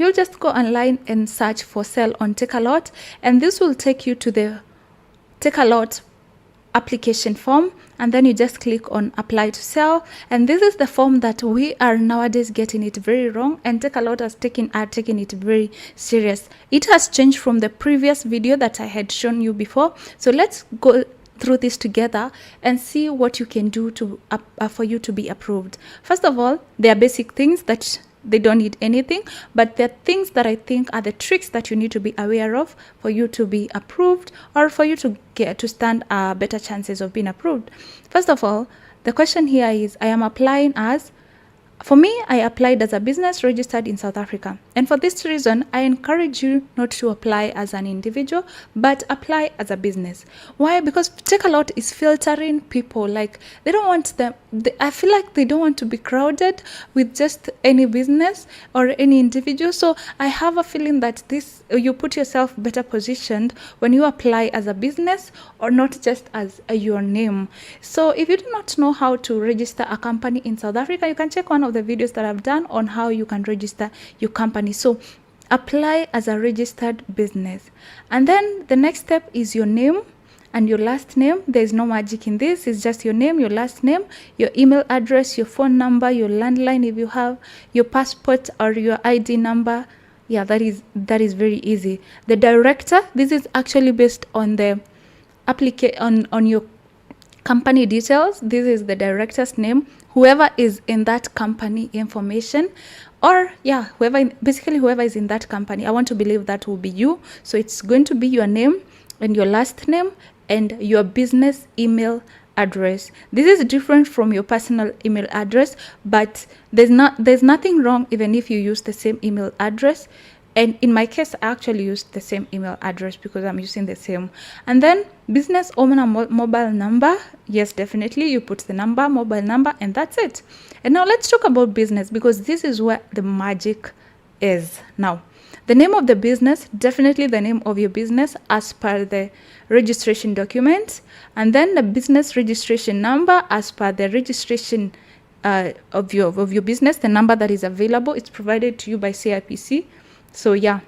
you just go online and search for sell on Takealot, and this will take you to the Takealot application form, and then you just click on apply to sell. And this is the form that we are nowadays getting it very wrong, and Takealot are taking it very serious. It has changed from the previous video that I had shown you before. So let's go through this together and see what you can do to for you to be approved. First of all, there are basic things that they don't need anything, but there are things that I think are the tricks that you need to be aware of for you to be approved, or for you to get to stand better chances of being approved. First of all, the question here is, I am applying as, for me, I applied as a business registered in South Africa. And for this reason, I encourage you not to apply as an individual, but apply as a business. Why? Because Takealot is filtering people. Like, they don't want them, I feel like they don't want to be crowded with just any business or any individual. So I have a feeling that this, you put yourself better positioned when you apply as a business, or not just as your name. So if you do not know how to register a company in South Africa, you can check one of the videos that I've done on how you can register your company. So apply as a registered business. And then the next step is your name and your last name. There's no magic in this. It's just your name, your last name, your email address, your phone number, your landline if you have, your passport or your ID number. Yeah, that is very easy. The director, this is actually based on the on your company details. This is the director's name, whoever is in that company information, or yeah, whoever is in that company. I want to believe that will be you. So it's going to be your name and your last name and your business email address. This is different from your personal email address, but there's nothing wrong even if you use the same email address. And in my case, I actually used the same email address because I'm using the same. And then business owner mobile number. Yes, definitely. You put the number, mobile number, and that's it. And now let's talk about business, because this is where the magic is. Now, the name of the business, definitely the name of your business as per the registration document. And then the business registration number as per the registration of your business, the number that is available. It's provided to you by CIPC. So yeah,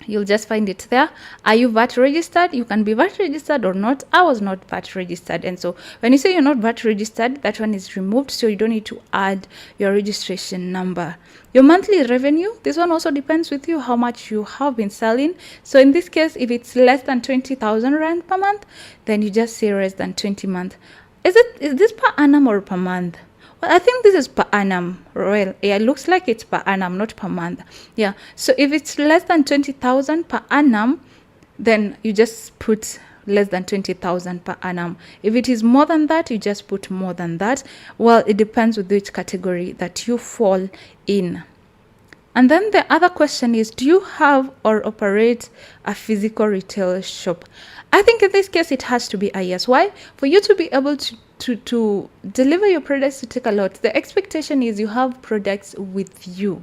you'll just find it there. Are you VAT registered? You can be VAT registered or not. I was not VAT registered, and so when you say you're not VAT registered, that one is removed, so you don't need to add your registration number. Your monthly revenue, this one also depends with you how much you have been selling. So in this case, if it's less than 20,000 rand per month, then you just say less than 20 month. Is this per annum or per month? Well, I think this is per annum. Well, yeah, it looks like it's per annum, not per month. Yeah, so if it's less than 20,000 per annum, then you just put less than 20,000 per annum. If it is more than that, you just put more than that. Well, it depends with which category that you fall in. And then the other question is, do you have or operate a physical retail shop? I think in this case, it has to be a yes. Why? For you to be able to deliver your products to Takealot, the expectation is you have products with you.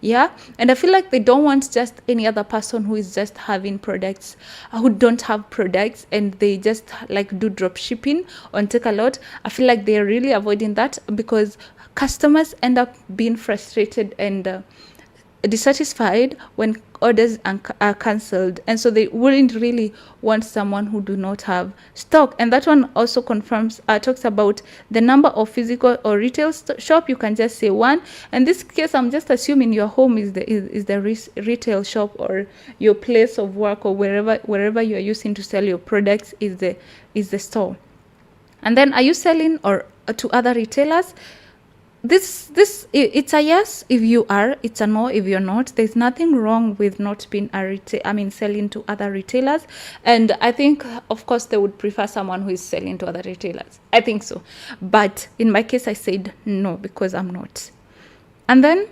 Yeah, and I feel like they don't want just any other person who is just having products, who don't have products, and they just like do drop shipping on Takealot. I feel like they're really avoiding that, because customers end up being frustrated and dissatisfied when orders are cancelled, and so they wouldn't really want someone who do not have stock. And that one also confirms, talks about the number of physical or retail shop. You can just say one. In this case, I'm just assuming your home is the retail shop, or your place of work, or wherever you are using to sell your products is the store. And then, are you selling or to other retailers? This it's a yes if you are, it's a no if you're not. There's nothing wrong with not being selling to other retailers. And I think, of course, they would prefer someone who is selling to other retailers. I think so. But in my case, I said no, because I'm not. And then,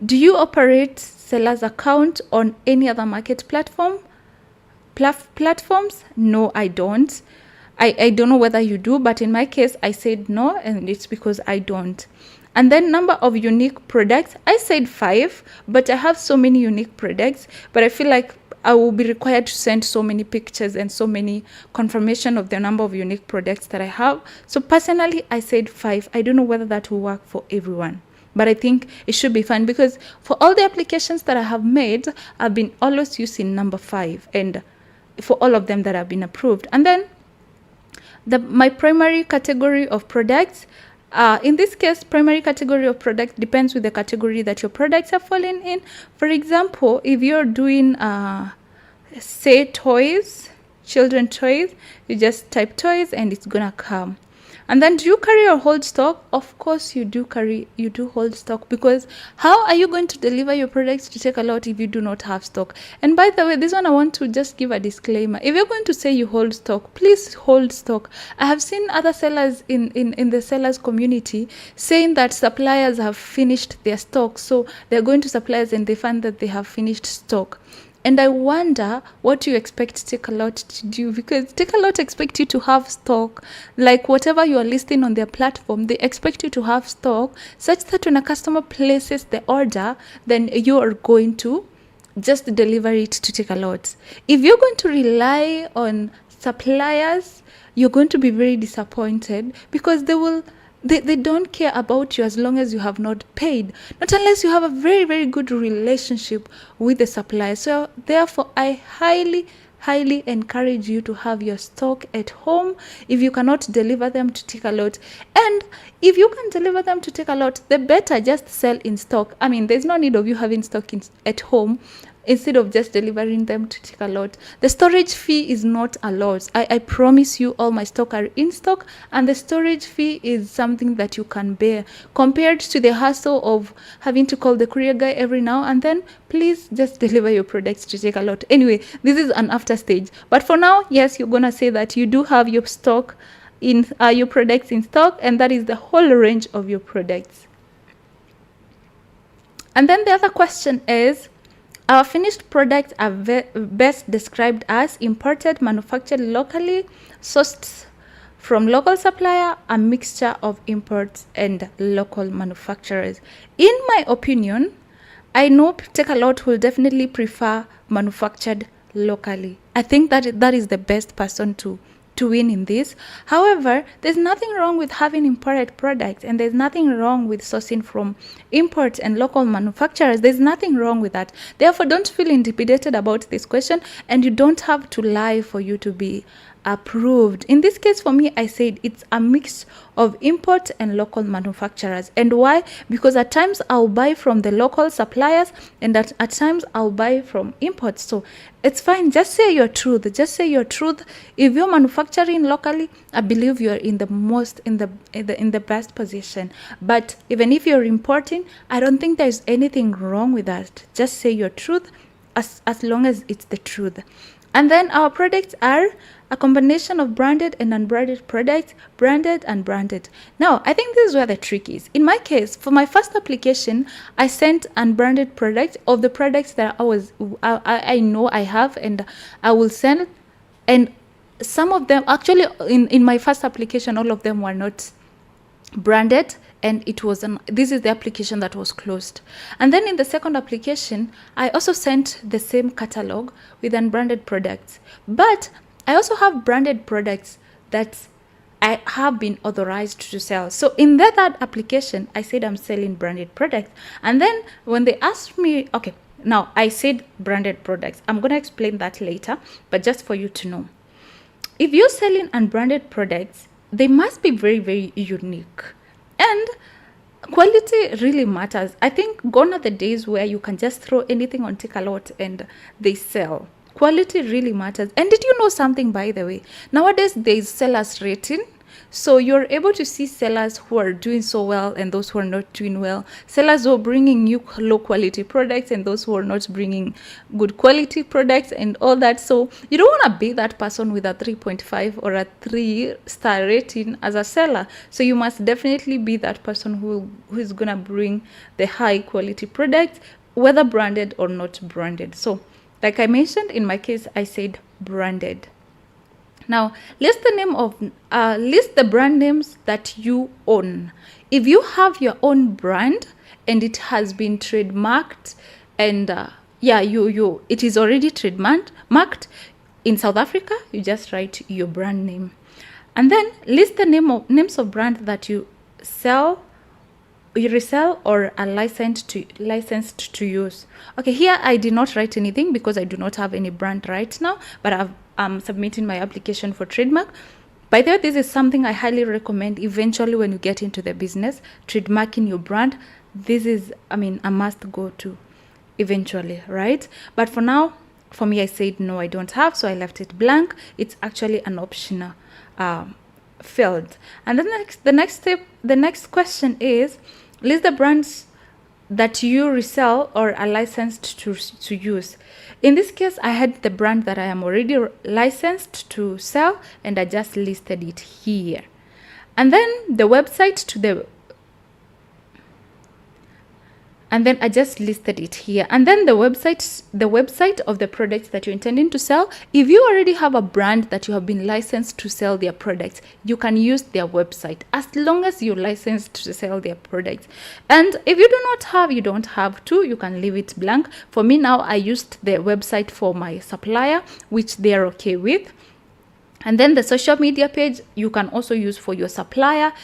do you operate seller's account on any other market platforms? No, I don't. I don't know whether you do, but in my case, I said no, and it's because I don't. And then number of unique products, I said 5, but I have so many unique products, but I feel like I will be required to send so many pictures and so many confirmation of the number of unique products that I have. So personally, I said 5. I don't know whether that will work for everyone, But I think it should be fine, because for all the applications that I have made, I've been always using number 5, and for all of them that have been approved. And then my primary category of products, in this case, primary category of products depends with the category that your products are falling in. For example, if you're doing say toys, children toys, you just type toys and it's gonna come. And then, do you carry or hold stock? Of course you do hold stock, because how are you going to deliver your products to Takealot if you do not have stock? And by the way, this one I want to just give a disclaimer. If you're going to say you hold stock, please hold stock. I have seen other sellers in the sellers community saying that suppliers have finished their stock, so they're going to suppliers and they find that they have finished stock. And I wonder what you expect Takealot to do, because Takealot expect you to have stock, like whatever you are listing on their platform, they expect you to have stock, such that when a customer places the order, then you are going to just deliver it to Takealot. If you're going to rely on suppliers, you're going to be very disappointed, because they don't care about you as long as you have not paid, not unless you have a very, very good relationship with the supplier. So therefore, I highly encourage you to have your stock at home if you cannot deliver them to Takealot. And if you can deliver them to Takealot, the better just sell in stock. I mean, there's no need of you having stock at home instead of just delivering them to Takealot. The storage fee is not a lot. I promise you, all my stock are in stock, and the storage fee is something that you can bear compared to the hassle of having to call the courier guy every now and then. Please just deliver your products to Takealot. Anyway, this is an after stage, but for now, yes, you're gonna say that you do have your stock in your products in stock, and that is the whole range of your products. And then the other question is, our finished products are best described as imported, manufactured locally, sourced from local supplier, a mixture of imports and local manufacturers. In my opinion, I know Takealot will definitely prefer manufactured locally. I think that is the best person to win in this. However, there's nothing wrong with having imported products, and there's nothing wrong with sourcing from imports and local manufacturers. There's nothing wrong with that. Therefore, don't feel intimidated about this question, and you don't have to lie for you to be approved. In this case, for me, I said it's a mix of import and local manufacturers. And why? Because at times I'll buy from the local suppliers, and at times I'll buy from imports. So it's fine. Just say your truth. Just say your truth. If you're manufacturing locally, I believe you're in the best position. But even if you're importing, I don't think there's anything wrong with that. Just say your truth, as long as it's the truth. And then our products are a combination of branded and unbranded products, branded and branded. Now, I think this is where the trick is. In my case, for my first application, I sent unbranded products of the products that I know I have, and I will send. And some of them, actually, in my first application, all of them were not branded, and it was this is the application that was closed. And then in the second application, I also sent the same catalog with unbranded products, but I also have branded products that I have been authorized to sell. So in that application, I said I'm selling branded products. And then when they asked me, okay, now I said branded products. I'm going to explain that later, but just for you to know. If you're selling unbranded products, they must be very, very unique. And quality really matters. I think gone are the days where you can just throw anything on Takealot and they sell. Quality really matters. And did you know something, by the way? Nowadays, there's sellers rating. So you're able to see sellers who are doing so well and those who are not doing well. Sellers who are bringing you low quality products and those who are not bringing good quality products and all that. So you don't want to be that person with a 3.5 or a 3-star rating as a seller. So you must definitely be that person who is going to bring the high quality products, whether branded or not branded. So like I mentioned, in my case, I said branded. Now, list the brand names that you own. If you have your own brand and it has been trademarked, and it is already trademarked in South Africa, you just write your brand name, and then list the names of brand that you sell you resell or are licensed to use. Okay, here I did not write anything because I do not have any brand right now, but I'm submitting my application for trademark. By the way, this is something I highly recommend eventually when you get into the business, trademarking your brand. This is, I mean, a must go to eventually, right? But for now, for me, I said no, I don't have, so I left it blank. It's actually an optional field. And the next question is, list the brands that you resell or are licensed to use. In this case, I had the brand that I am already licensed to sell, and I just listed it here. And then the website to the and then I just listed it here. And then the website of the products that you're intending to sell. If you already have a brand that you have been licensed to sell their products, you can use their website as long as you're licensed to sell their products. And if you do not have, you don't have to, you can leave it blank. For me now, I used the website for my supplier, which they're okay with. And then the social media page you can also use for your supplier.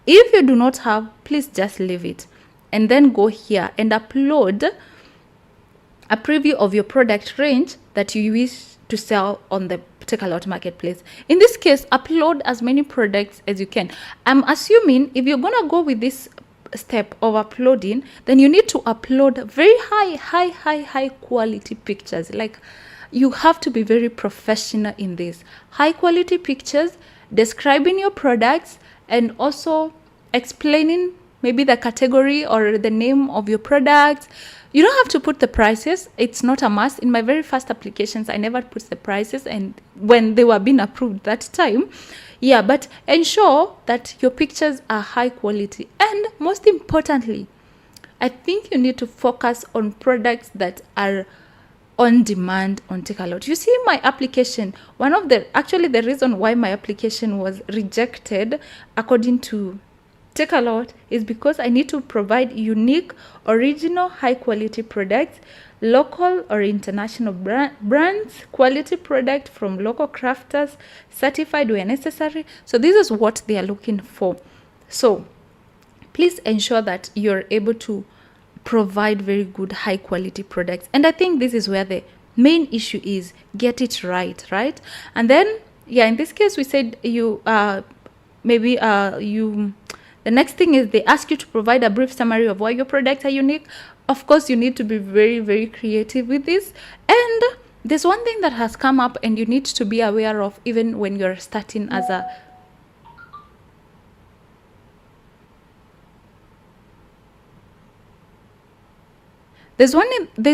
If you do not have, please just leave it. And then go here and upload a preview of your product range that you wish to sell on the Takealot marketplace. In this case, upload as many products as you can. I'm assuming if you're gonna go with this step of uploading, then you need to upload very high quality pictures. Like, you have to be very professional in this. High quality pictures describing your products and also explaining maybe the category or the name of your product. You don't have to put the prices. It's not a must. In my very first applications, I never put the prices, and when they were being approved that time. Yeah, but ensure that your pictures are high quality. And most importantly, I think you need to focus on products that are on demand on Takealot. You see my application, the reason why my application was rejected according to Takealot is because I need to provide unique, original, high quality products, local or international brands, quality product from local crafters, certified where necessary. So this is what they are looking for. So please ensure that you're able to provide very good, high quality products. And I think this is where the main issue is. Get it right? And then, yeah, in this case, we said the next thing is they ask you to provide a brief summary of why your products are unique. Of course, you need to be very, very creative with this. And there's one thing that has come up and you need to be aware of even when you're starting as a There's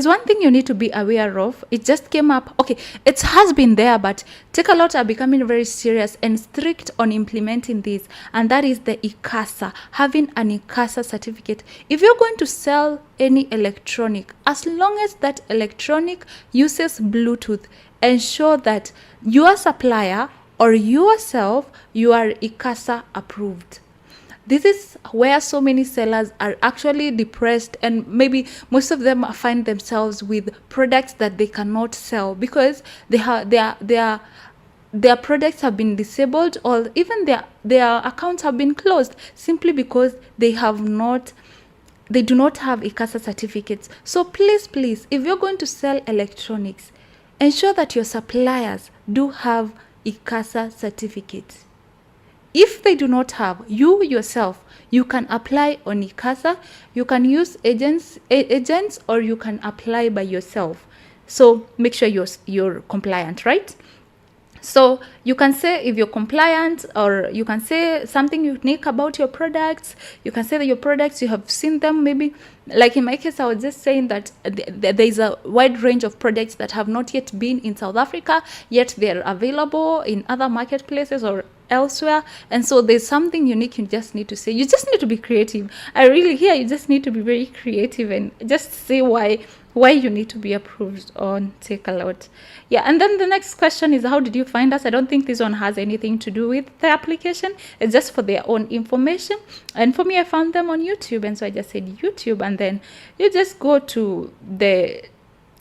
one thing you need to be aware of. It just came up. Okay, it has been there, but Takealot are becoming very serious and strict on implementing this, and that is the ICASA, having an ICASA certificate. If you're going to sell any electronic, as long as that electronic uses Bluetooth, ensure that your supplier or yourself, you are ICASA approved. This is where so many sellers are actually depressed, and maybe most of them find themselves with products that they cannot sell because their products have been disabled, or even their accounts have been closed simply because they do not have ICASA certificates. So please, if you're going to sell electronics, ensure that your suppliers do have ICASA certificates. If they do not have, you yourself, you can apply on ICASA. You can use agents, or you can apply by yourself. So make sure you're compliant, right? So you can say if you're compliant, or you can say something unique about your products. You can say that your products, you have seen them maybe. Like in my case, I was just saying that there is a wide range of products that have not yet been in South Africa, yet they're available in other marketplaces or elsewhere. And so there's something unique you just need to say. You just need to be creative. You just need to be very creative and just say why you need to be approved on Takealot. Yeah, and then the next question is, how did you find us? I don't think this one has anything to do with the application. It's just for their own information. And for me, I found them on YouTube, and so I just said YouTube, and then you just go to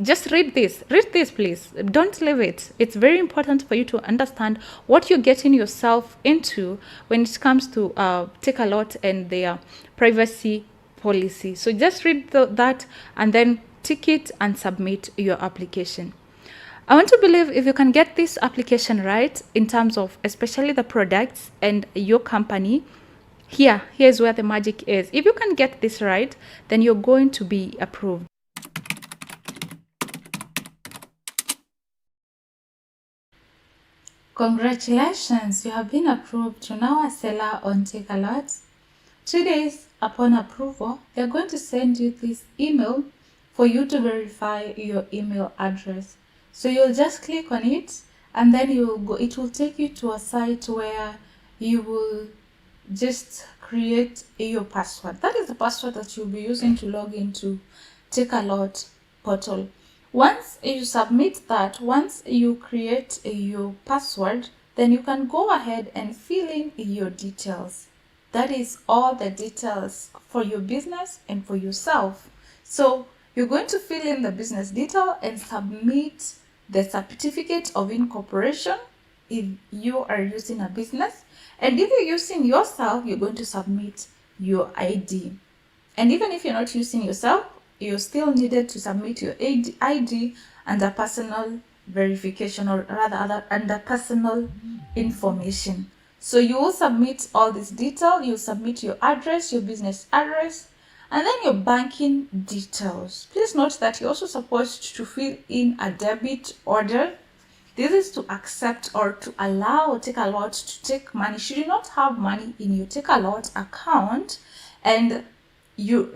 just read this, please. Don't leave it. It's very important for you to understand what you're getting yourself into when it comes to Takealot and their privacy policy. So just read that and then tick it and submit your application. I want to believe if you can get this application right in terms of especially the products and your company, here's where the magic is. If you can get this right, then you're going to be approved. Congratulations, you have been approved to now a seller on Takealot. 2 days upon approval, they're going to send you this email for you to verify your email address. So you'll just click on it and then it will take you to a site where you will just create your password. That is the password that you'll be using to log into Takealot portal. Once you submit that, once you create your password, then you can go ahead and fill in your details. That is all the details for your business and for yourself. So you're going to fill in the business detail and submit the certificate of incorporation if you are using a business. And if you're using yourself, you're going to submit your ID. And even if you're not using yourself, you still needed to submit your ID under personal verification, or rather under personal information. So you will submit all this detail. You submit your address, your business address, and then your banking details. Please note that you're also supposed to fill in a debit order. This is to accept or to allow Takealot to take money. Should you not have money in your Takealot account, and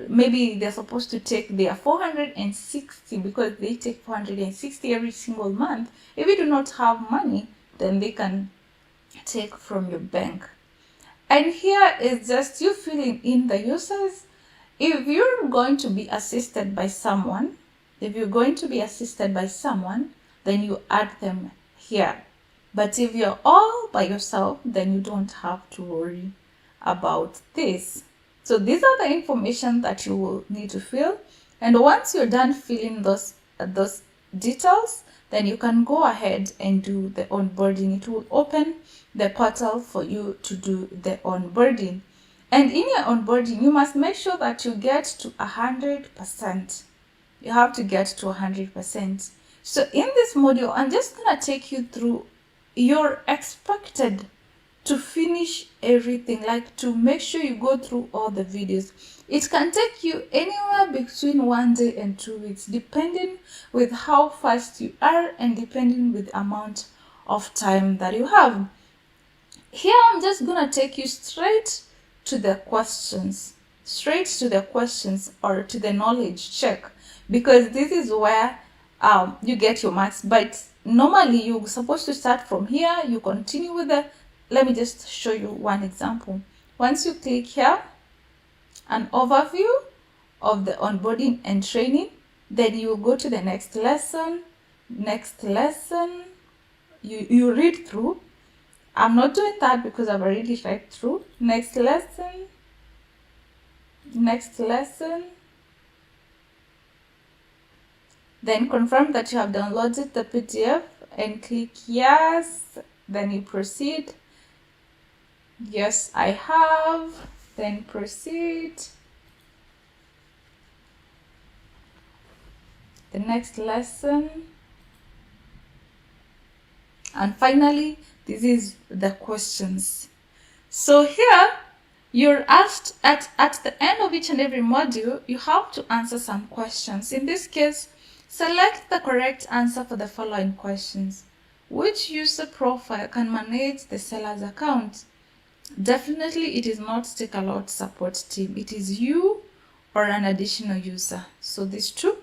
maybe they're supposed to take their 460 because they take 460 every single month. If you do not have money, then they can take from your bank. And here is just you filling in the users. If you're going to be assisted by someone, then you add them here. But if you're all by yourself, then you don't have to worry about this. So these are the information that you will need to fill. And once you're done filling those details, then you can go ahead and do the onboarding. It will open the portal for you to do the onboarding. And in your onboarding, you must make sure that you get to 100%. You have to get to 100%. So in this module, I'm just going to take you through your expected to finish everything, like to make sure you go through all the videos. It can take you anywhere between 1 day and 2 weeks, depending with how fast you are and depending with the amount of time that you have. Here, I'm just going to take you straight to the questions or to the knowledge check, because this is where you get your marks. But normally you're supposed to start from here. You continue with let me just show you one example. Once you click here, an overview of the onboarding and training, then you go to the next lesson. You read through. I'm not doing that because I've already read through. Next lesson. Then confirm that you have downloaded the PDF and click yes. Then you proceed. Yes, I have. Then proceed. The next lesson. And finally, this is the questions. So here, you're asked at the end of each and every module, you have to answer some questions. In this case, select the correct answer for the following questions. Which user profile can manage the seller's account? Definitely, it is not Takealot support team. It is you or an additional user. So this two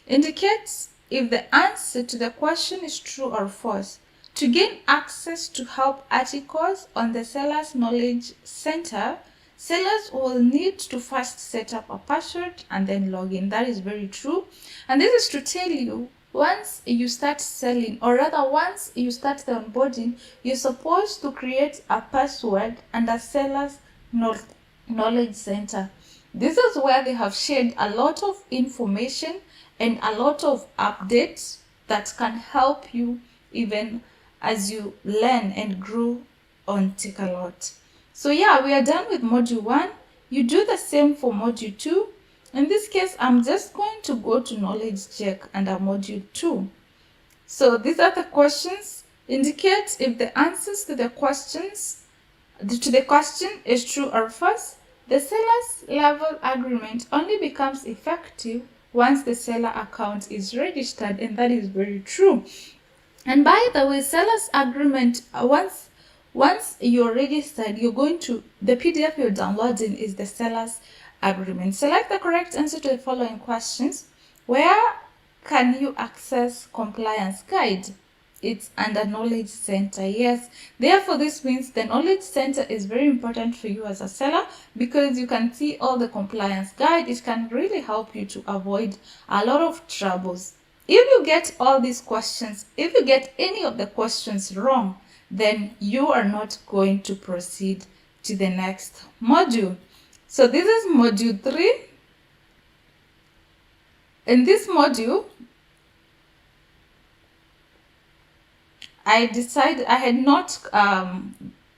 indicates if the answer to the question is true or false. To gain access to help articles on the Seller's Knowledge Center, sellers will need to first set up a password and then log in. That is very true. And this is to tell you, once you start selling, or rather once you start the onboarding, you're supposed to create a password under Seller's Knowledge Center. This is where they have shared a lot of information and a lot of updates that can help you even as you learn and grow on Takealot. So yeah, we are done with module 1. You do the same for module 2. In this case, I'm just going to go to knowledge check under module 2. So these are the questions. Indicate if the answers to the question is true or false. The seller's level agreement only becomes effective once the seller account is registered, and that is very true. And by the way, seller's agreement, once you're registered, you're going to, the PDF you're downloading is the seller's agreement. Select the correct answer to the following questions. Where can you access compliance guide? It's under knowledge center. Yes, therefore this means the knowledge center is very important for you as a seller, because you can see all the compliance guide. It can really help you to avoid a lot of troubles. If you get all these questions, if you get any of the questions wrong, then you are not going to proceed to the next module. So this is module 3. In this module, I decided I had not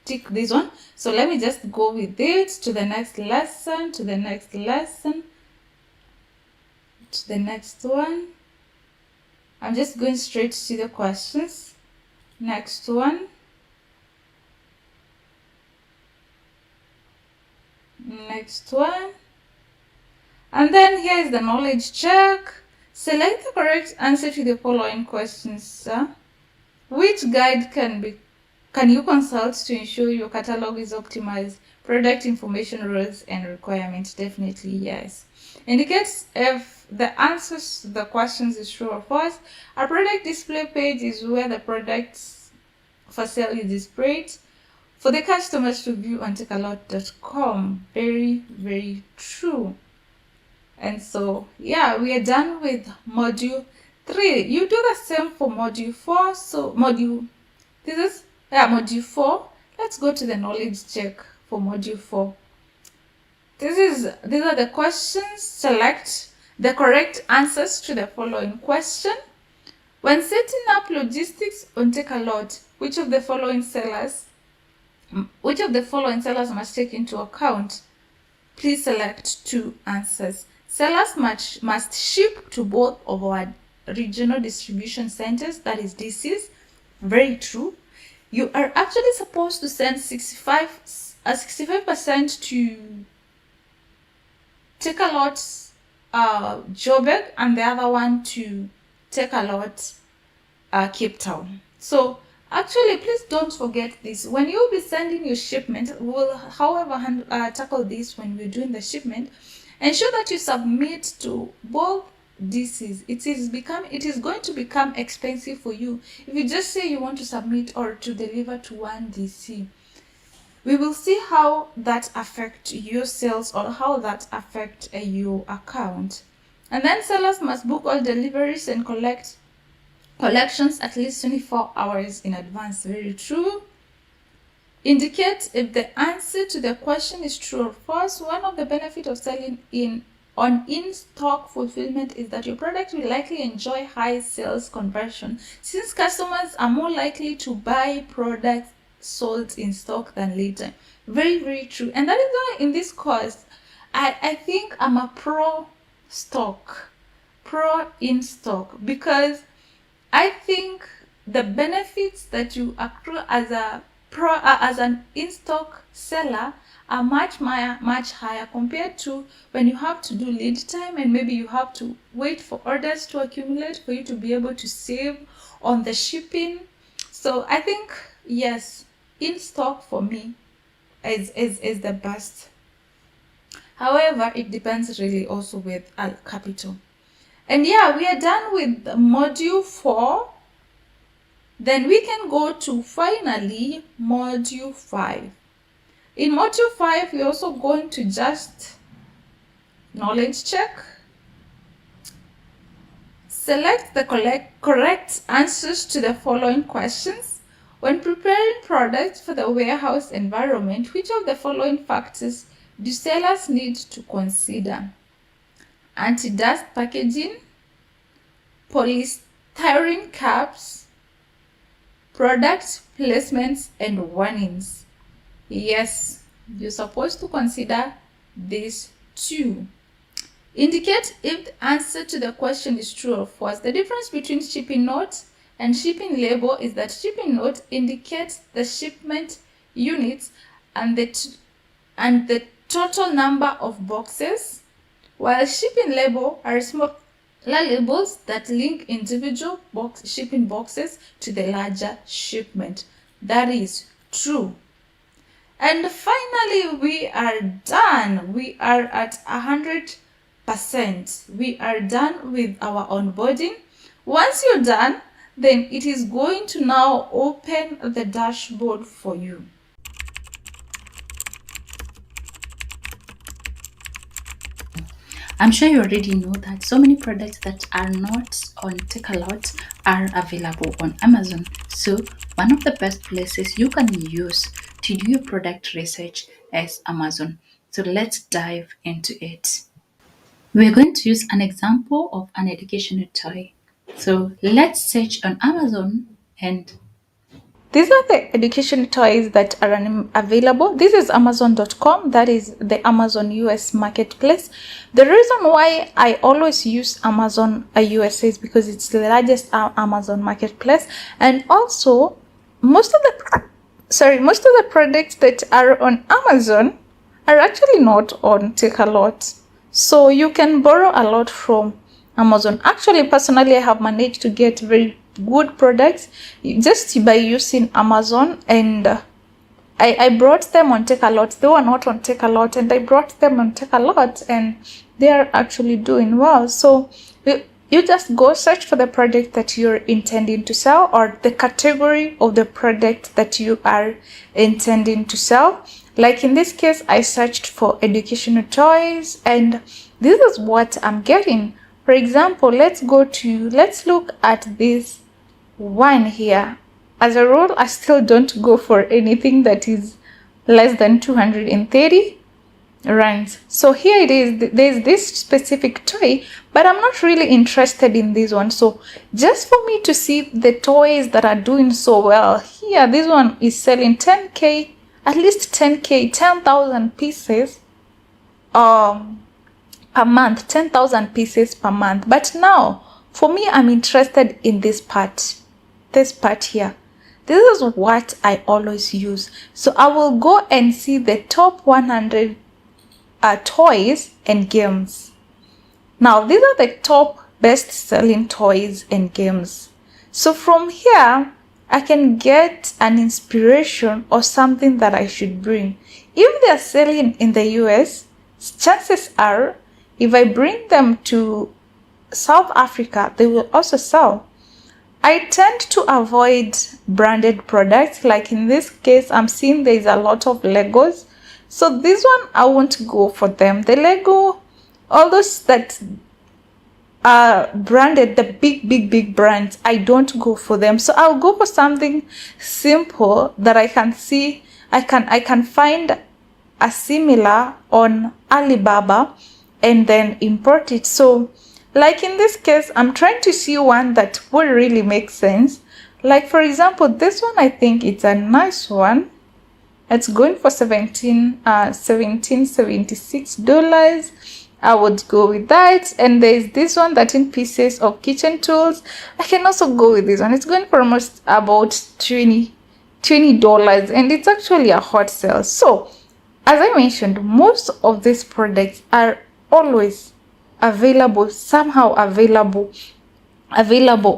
ticked this one. So let me just go with it to the next lesson, to the next lesson, to the next one. I'm just going straight to the questions. Next one. Next one. And then here is the knowledge check. Select the correct answer to the following questions. Which guide can you consult to ensure your catalog is optimized? Product information rules and requirements. Definitely yes. Indicates if the answers to the questions is true or false. A product display page is where the products for sale is displayed for the customers to view on takealot.com. Very, very true. And so, yeah, we are done with module 3. You do the same for module 4. So module 4. Let's go to the knowledge check for module 4. These are the questions. Select the correct answers to the following question. When setting up logistics on Takealot, which of the following sellers must take into account? Please select 2 answers. Sellers must ship to both of our regional distribution centers, that is DCs. Very true. You are actually supposed to send 65% to Takealot Joburg and the other one to Takealot Cape Town. So actually, please don't forget this. When you'll be sending your shipment, we'll however tackle this when we're doing the shipment. Ensure that you submit to both DCs. It is going to become expensive for you if you just say you want to submit or to deliver to one DC. We will see how that affects your sales or how that affects your account. And then sellers must book all deliveries and collections at least 24 hours in advance. Very true. Indicate if the answer to the question is true or false. One of the benefits of selling on in-stock fulfillment is that your product will likely enjoy high sales conversion, since customers are more likely to buy products sold in stock than later. Very, very true. And that is why in this course, I think I'm a pro in-stock, because I think the benefits that you accrue as an in-stock seller are much higher compared to when you have to do lead time and maybe you have to wait for orders to accumulate for you to be able to save on the shipping. So I think yes, in-stock for me is the best. However, it depends really also with capital. And yeah, we are done with module 4. Then we can go to finally module 5. In module 5, we're also going to just knowledge check. Select the correct answers to the following questions. When preparing products for the warehouse environment, which of the following factors do sellers need to consider? Anti-dust packaging, polystyrene caps, product placements and warnings. Yes, you're supposed to consider these two. Indicate if the answer to the question is true or false. The difference between shipping note and shipping label is that shipping note indicates the shipment units and the total number of boxes, while shipping label are smaller labels that link individual shipping boxes to the larger shipment. That is true. And finally, we are done. We are at 100%. We are done with our onboarding. Once you're done, then it is going to now open the dashboard for you. I'm sure you already know that so many products that are not on Takealot are available on Amazon. So one of the best places you can use to do your product research is Amazon. So let's dive into it. We're going to use an example of an educational toy. So let's search on Amazon and These are the education toys that are available. This is Amazon.com. That is the Amazon US marketplace. The reason why I always use Amazon USA is because it's the largest Amazon marketplace, and also most of the products that are on Amazon are actually not on Takealot. So you can borrow a lot from Amazon. Actually, personally, I have managed to get very good products just by using Amazon, and I brought them on Takealot. They were not on Takealot, and I brought them on Takealot, and they are actually doing well. So you just go search for the product that you're intending to sell, or the category of the product that you are intending to sell. Like in this case, I searched for educational toys, and this is what I'm getting. For example, let's look at this one here. As a rule, I still don't go for anything that is less than 230 rands. So here it is. There's this specific toy, but I'm not really interested in this one. So just for me to see the toys that are doing so well here, this one is selling 10k, at least 10k, 10,000 pieces per month, 10,000 pieces per month. But now for me, I'm interested in this part here. This is what I always use. So I will go and see the top 100 toys and games. Now these are the top best selling toys and games. So from here, I can get an inspiration or something that I should bring. If they're selling in the US, chances are if I bring them to South Africa, they will also sell. I tend to avoid branded products. Like in this case, I'm seeing there's a lot of Legos. So this one, I won't go for them. The Lego, all those that are branded, the big brands, I don't go for them. So I'll go for something simple that I can see. I can find a similar on Alibaba and then import it. So like in this case, I'm trying to see one that will really make sense. Like for example, this one, I think it's a nice one. It's going for $1776. I would go with that. And there's this one, 13 pieces of kitchen tools. I can also go with this one. It's going for almost about $20, and it's actually a hot sale. So as I mentioned, most of these products are always somehow available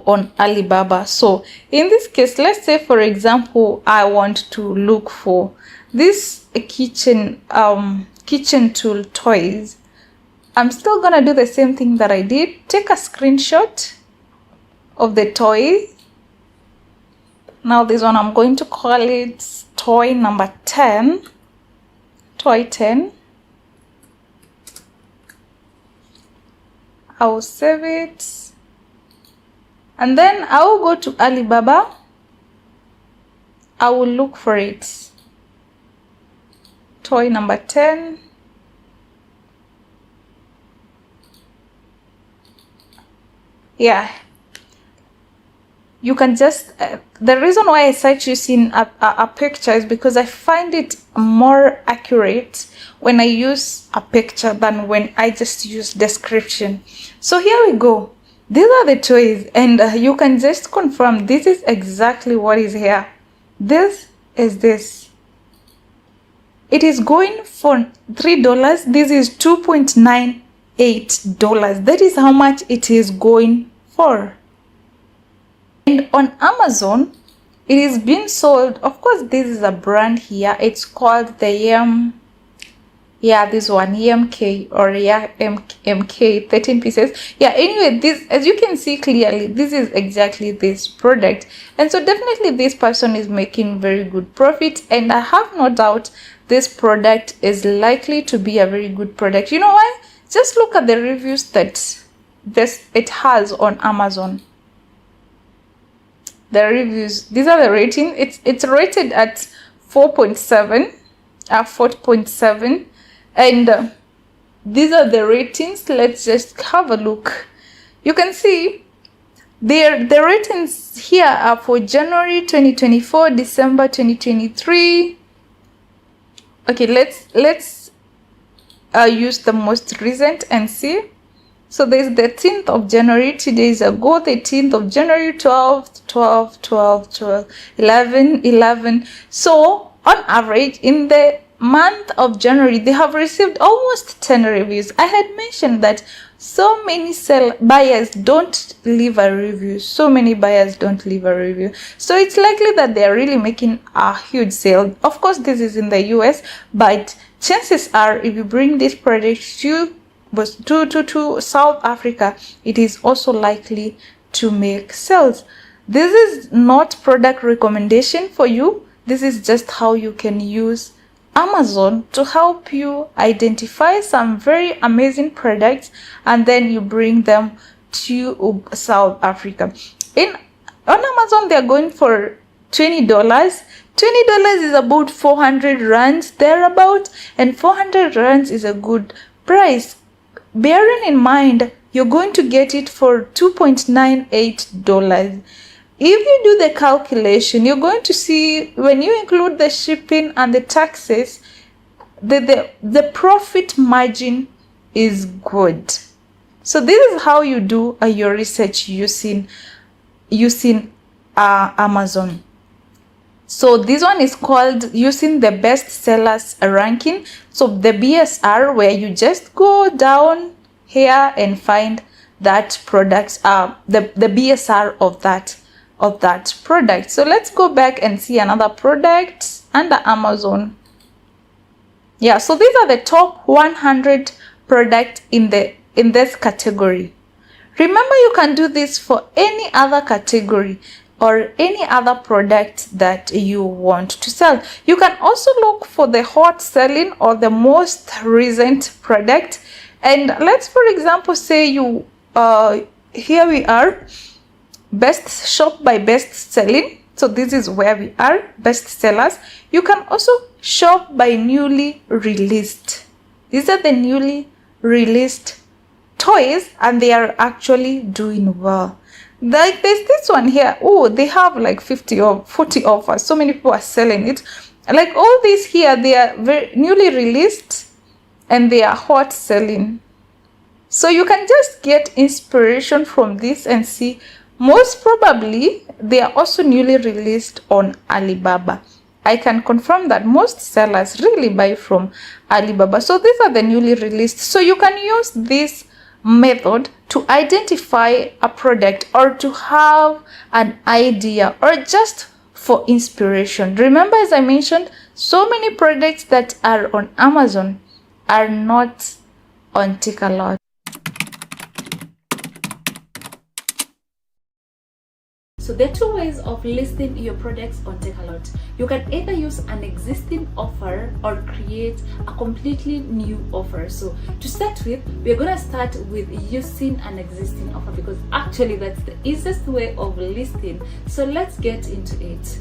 on Alibaba. So in this case, let's say for example, I want to look for this kitchen tool toys. I'm still gonna do the same thing that I did. Take a screenshot of the toy. Now this one, I'm going to call it toy number 10. Toy 10. I will save it, and then I will go to Alibaba. I will look for it. Toy number 10. Yeah. you can just the reason why I search using a picture is because I find it more accurate when I use a picture than when I just use description. So here we go. These are the toys, and you can just confirm this is exactly what is here. This is this. It is going for $3. This is $2.98. That is how much it is going for. And on Amazon, it is being sold. Of course, this is a brand here. It's called the this one, EMK, or MK, 13 pieces. Yeah, anyway, this, as you can see clearly, this is exactly this product. And so definitely this person is making very good profit, and I have no doubt this product is likely to be a very good product. You know why? Just look at the reviews that it has on Amazon. The reviews, these are the rating. It's rated at 4.7, 4.7, and these are the ratings. Let's just have a look. You can see the ratings here are for January 2024, December 2023. Okay, let's use the most recent and see. So there's the 10th of January, 2 days ago, the 10th of January, 12, 11. So on average, in the month of January, they have received almost 10 reviews. I had mentioned that so many buyers don't leave a review. So many buyers don't leave a review. So it's likely that they are really making a huge sale. Of course, this is in the US, but chances are if you bring this product to South Africa, it is also likely to make sales. This is not product recommendation for you. This is just how you can use Amazon to help you identify some very amazing products, and then you bring them to South Africa. On Amazon, they're going for $20. $20 is about 400 rands thereabout, and 400 rands is a good price. Bearing in mind, you're going to get it for $2.98. If you do the calculation, you're going to see when you include the shipping and the taxes, the profit margin is good. So this is how you do your research using Amazon. So this one is called using the best sellers ranking. So the BSR, where you just go down here and find that product, the BSR of that product. So let's go back and see another product under Amazon. Yeah, so these are the top 100 products in this category. Remember, you can do this for any other category or any other product that you want to sell. You can also look for the hot selling or the most recent product. And let's, for example, say you here we are, best shop by best selling. So this is where we are, best sellers. You can also shop by newly released. These are the newly released toys, and they are actually doing well. Like there's this one here. Oh, they have like 50 or 40 offers. So many people are selling it. Like all these here, they are very newly released and they are hot selling. So you can just get inspiration from this and see. Most probably, they are also newly released on Alibaba. I can confirm that most sellers really buy from Alibaba. So these are the newly released. So you can use this method to identify a product or to have an idea or just for inspiration. Remember, as I mentioned, so many products that are on Amazon are not on Takealot. So there are two ways of listing your products on Takealot. You can either use an existing offer or create a completely new offer. So to start with, we're going to start with using an existing offer because actually that's the easiest way of listing. So let's get into it.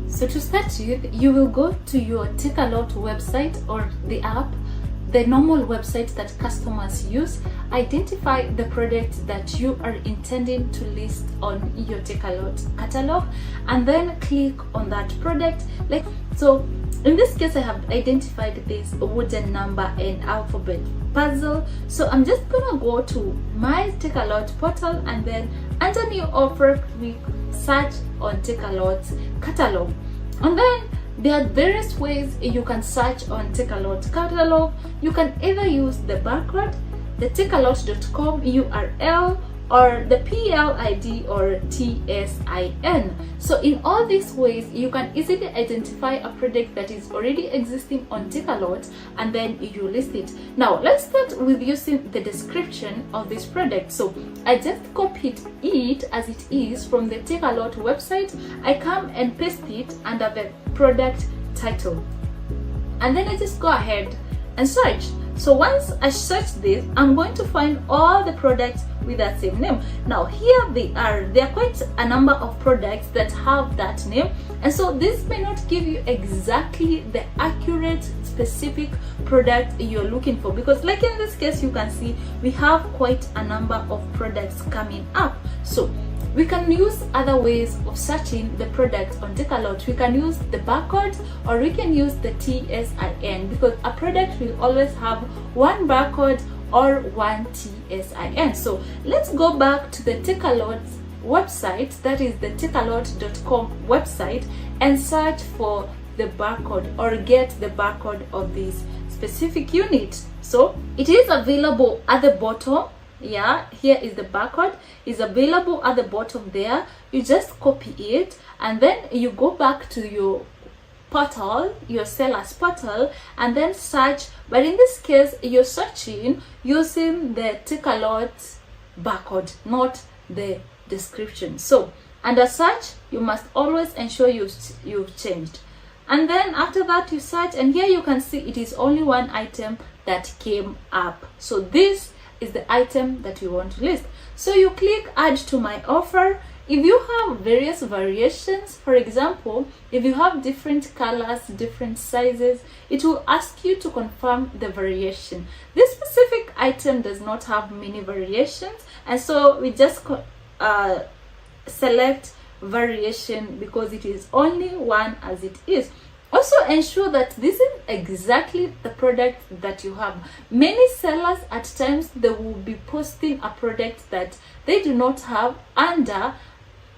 So to start with, you will go to your Takealot website or the app. the normal website that customers use, identify the product that you are intending to list on your Takealot catalog, and then click on that product. Like so, in this case, I have identified this wooden number and alphabet puzzle. So I'm just gonna go to my Takealot portal, and then under new offer, click search on Takealot catalog, and then there are various ways you can search on Takealot catalog. You can either use the barcode, the takealot.com URL, or the PLID or TSIN. So in all these ways, you can easily identify a product that is already existing on Takealot, and then you list it. Now let's start with using the description of this product. So I just copied it as it is from the Takealot website. I come and paste it under the product title, and then I just go ahead and search. So once I search this, I'm going to find all the products with that same name. Now here they are. There are quite a number of products that have that name, and so this may not give you exactly the accurate specific product you're looking for, because like in this case, you can see we have quite a number of products coming up. So we can use other ways of searching the products on Takealot. We can use the barcode, or we can use the TSIN, because a product will always have one barcode or one TSIN. So let's go back to the Takealot website, that is the takealot.com website, and search for the barcode, or get the barcode of this specific unit. So it is available at the bottom. Yeah, here is the barcode, is available at the bottom there. You just copy it, and then you go back to your portal, your seller's portal, and then search. But in this case, you're searching using the Takealot barcode, not the description. So under search, you must always ensure you've changed. And then after that, you search, and here you can see it is only one item that came up. So this is the item that you want to list. So you click add to my offer. If you have various variations, for example, if you have different colors, different sizes, it will ask you to confirm the variation. This specific item does not have many variations, and so we just select variation because it is only one as it is. Also ensure that this is exactly the product that you have. Many sellers at times, they will be posting a product that they do not have under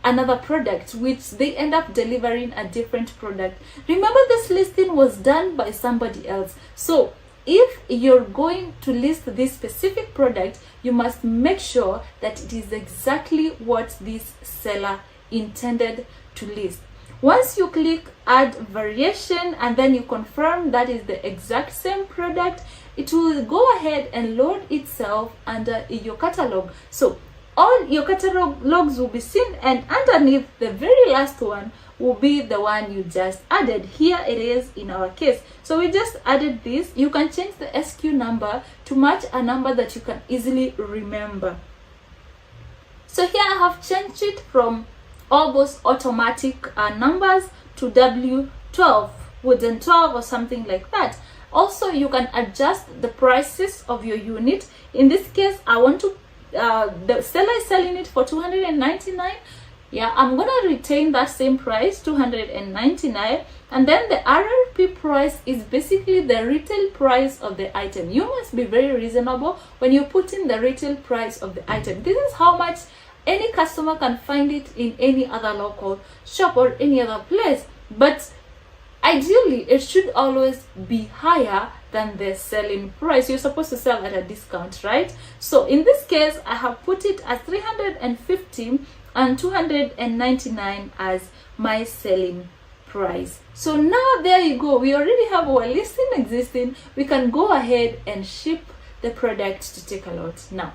another product, which they end up delivering a different product. Remember, this listing was done by somebody else. So if you're going to list this specific product, you must make sure that it is exactly what this seller intended to list. Once you click add variation, and then you confirm that is the exact same product, it will go ahead and load itself under your catalog. So all your catalog logs will be seen, and underneath, the very last one will be the one you just added. Here it is in our case. So we just added this. You can change the SQ number to match a number that you can easily remember. So here I have changed it from all those automatic numbers to W12, wooden 12 or something like that. Also, you can adjust the prices of your unit. In this case, I want to the seller is selling it for 299. Yeah, I'm gonna retain that same price, 299, and then the RRP price is basically the retail price of the item. You must be very reasonable when you put in the retail price of the item. This is how much any customer can find it in any other local shop or any other place, but ideally it should always be higher than the selling price. You're supposed to sell at a discount, right? So in this case, I have put it as 350 and 299 as my selling price. So now there you go, we already have our listing existing. We can go ahead and ship the product to Takealot. Now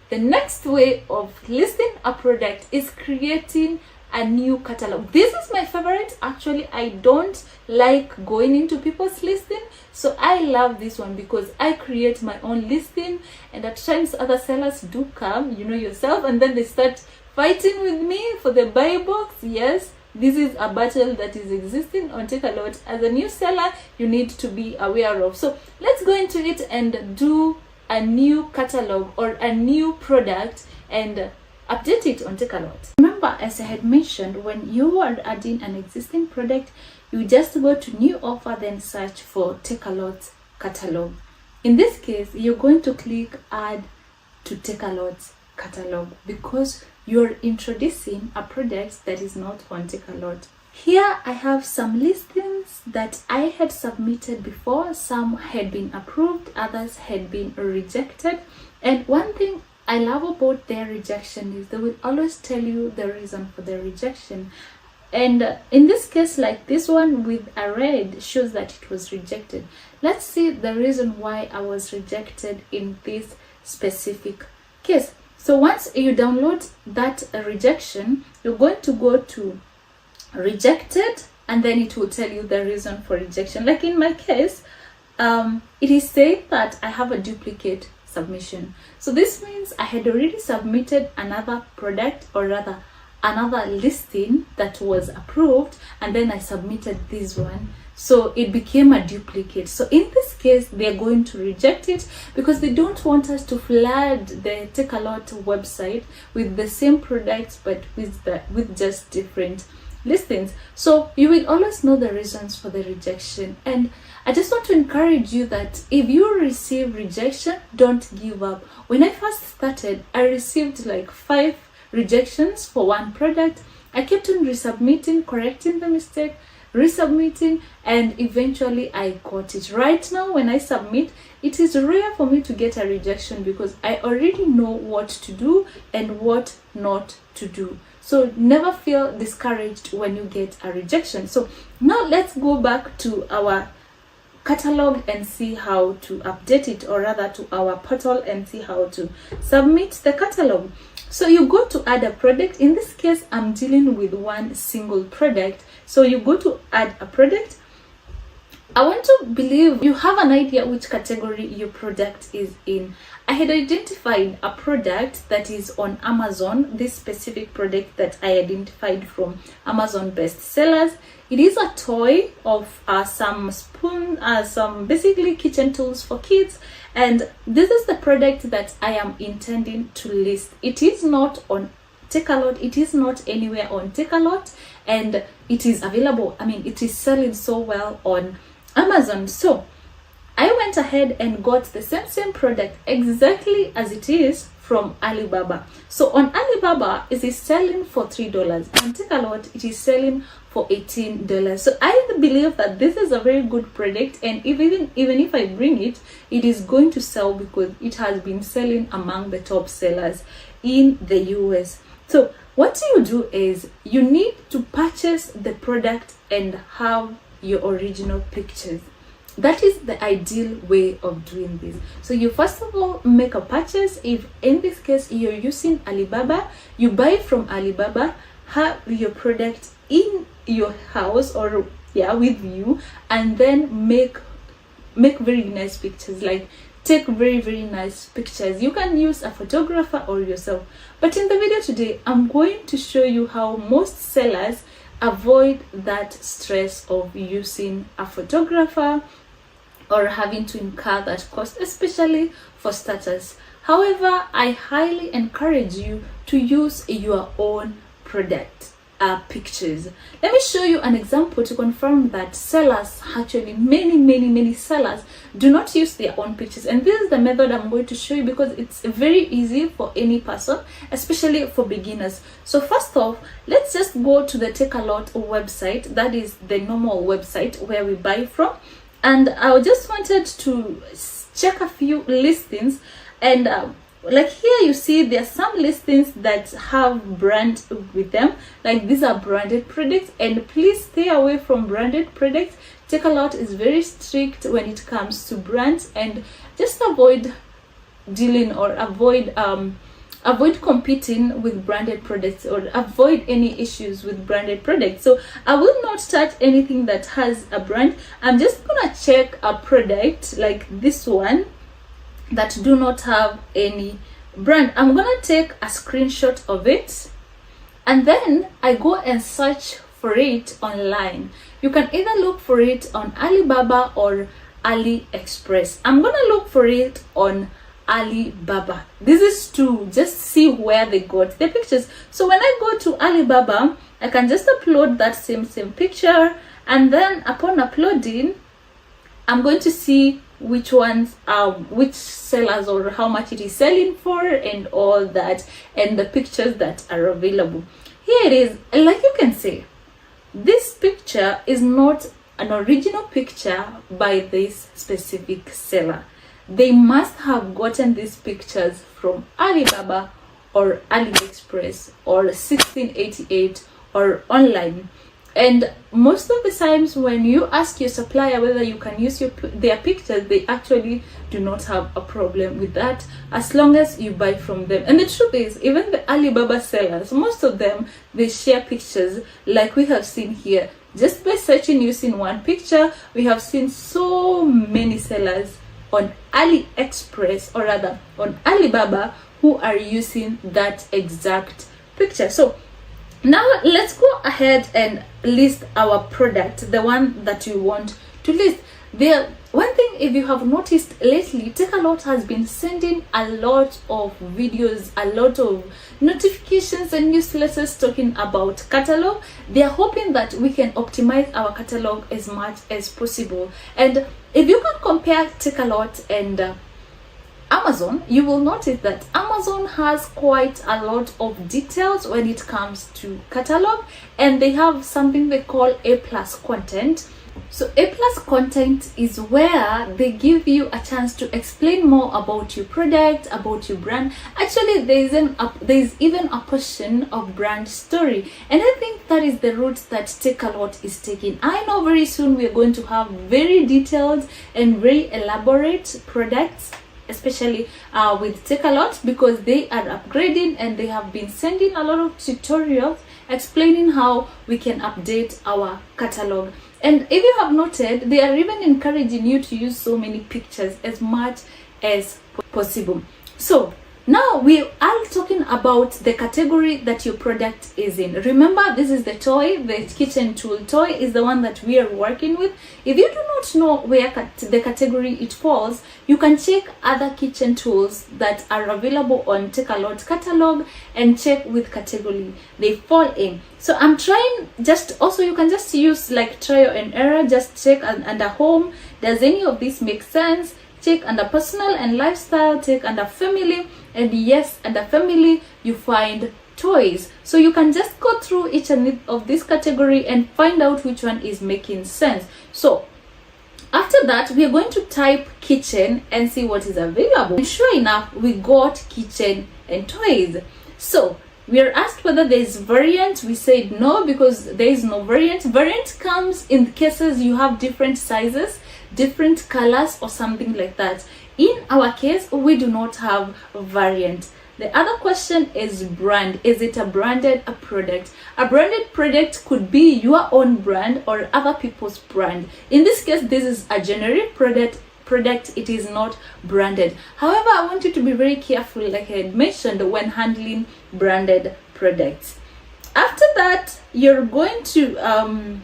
the next way of listing a product is creating a new catalog. This is my favorite. Actually, I don't like going into people's listing, so I love this one because I create my own listing, and at times other sellers do come, you know yourself, and then they start fighting with me for the buy box. Yes, this is a battle that is existing on Takealot. As a new seller, you need to be aware of. So let's go into it and do a new catalog or a new product and update it on Takealot. Remember, as I had mentioned, when you are adding an existing product, you just go to new offer, then search for Takealot catalog. In this case, you're going to click add to Takealot catalog because you're introducing a product that is not on Takealot. Here I have some listings that I had submitted before. Some had been approved, others had been rejected. And one thing I love about their rejection is they will always tell you the reason for the rejection. And in this case, like this one with a red, shows that it was rejected. Let's see the reason why I was rejected in this specific case. So once you download that rejection, you're going to go to rejected, and then it will tell you the reason for rejection. Like in my case, it is saying that I have a duplicate submission. So this means I had already submitted another product, or rather another listing that was approved, and then I submitted this one, so it became a duplicate. So in this case, they're going to reject it because they don't want us to flood the Takealot website with the same products but with just different listings. So you will always know the reasons for the rejection. And I just want to encourage you that if you receive rejection, don't give up. When I first started, I received like 5 rejections for one product. I kept on resubmitting, correcting the mistake, resubmitting, and eventually I got it. Right now, when I submit, it is rare for me to get a rejection because I already know what to do and what not to do. So never feel discouraged when you get a rejection. So now let's go back to our catalog and see how to update it, or rather to our portal and see how to submit the catalog. So you go to add a product. In this case, I'm dealing with one single product. So you go to add a product. I want to believe you have an idea which category your product is in. I had identified a product that is on Amazon, this specific product that I identified from Amazon bestsellers. It is a toy of some spoon, some basically kitchen tools for kids. And this is the product that I am intending to list. It is not on Takealot, it is not anywhere on Takealot, and it is available. I mean, it is selling so well on Amazon. So I went ahead and got the same product exactly as it is from Alibaba. So on Alibaba, it is selling for $3. On Takealot, it is selling for $18. So I believe that this is a very good product, and even if I bring it, it is going to sell because it has been selling among the top sellers in the US. So what you do is you need to purchase the product and have your original pictures. That is the ideal way of doing this. So you first of all make a purchase. If in this case you're using Alibaba, you buy from Alibaba, have your product in your house or with you, and then make very nice pictures. Like take very nice pictures. You can use a photographer or yourself. But in the video today, I'm going to show you how most sellers avoid that stress of using a photographer or having to incur that cost, especially for starters. However, I highly encourage you to use your own product pictures. Let me show you an example to confirm that sellers, actually many sellers, do not use their own pictures. And this is the method I'm going to show you because it's very easy for any person, especially for beginners. So first off, let's just go to the Takealot website. That is the normal website where we buy from. And I just wanted to check a few listings, and like here you see there are some listings that have brand with them, like these are branded products, and please stay away from branded products. Takealot is very strict when it comes to brands, and just avoid dealing or avoid competing with branded products, or avoid any issues with branded products. So I will not touch anything that has a brand. I'm just gonna check a product like this one that do not have any brand. I'm gonna take a screenshot of it, and then I go and search for it online. You can either look for it on Alibaba or AliExpress. I'm gonna look for it on Alibaba. This is to just see where they got the pictures. So when I go to Alibaba, I can just upload that same picture, and then upon uploading, I'm going to see which ones are which sellers or how much it is selling for and all that, and the pictures that are available. Here it is. Like you can see, this picture is not an original picture by this specific seller. They must have gotten these pictures from Alibaba or AliExpress or 1688 or online. And most of the times when you ask your supplier whether you can use their pictures, they actually do not have a problem with that as long as you buy from them. And the truth is, even the Alibaba sellers, most of them, they share pictures like we have seen here. Just by searching using one picture, we have seen so many sellers on AliExpress, or rather on Alibaba, who are using that exact picture. So now let's go ahead and list our product, the one that you want to list. One thing, if you have noticed lately, Takealot has been sending a lot of videos, a lot of notifications and newsletters talking about catalog. They are hoping that we can optimize our catalog as much as possible. And if you can compare Takealot and Amazon, you will notice that Amazon has quite a lot of details when it comes to catalog, and they have something they call A+ content. So A+ content is where they give you a chance to explain more about your product, about your brand. Actually, there's even a portion of brand story, and I think that is the route that Takealot is taking. I know very soon we are going to have very detailed and very elaborate products, especially with Takealot, because they are upgrading and they have been sending a lot of tutorials explaining how we can update our catalog. And if you have noted, they are even encouraging you to use so many pictures as much as possible. So now we are talking about the category that your product is in. Remember, this is the toy, the kitchen tool toy is the one that we are working with. If you do not know where the category it falls, you can check other kitchen tools that are available on Takealot catalog and check with category they fall in. So I'm trying also you can just use like trial and error, just check under home, does any of this make sense? Check under personal and lifestyle, check under family, and yes, under family you find toys. So you can just go through each and of this category and find out which one is making sense. So after that, we are going to type kitchen and see what is available. And sure enough, we got kitchen and toys. So we are asked whether there is variant. We said no, because there is no variant. Variant comes in cases you have different sizes, different colors, or something like that. In our case, we do not have a variant. The other question is brand. Is it a branded product? A branded product could be your own brand or other people's brand. In this case, this is a generic product. It is not branded. However, I want you to be very careful, like I had mentioned, when handling branded products. After that, you're going to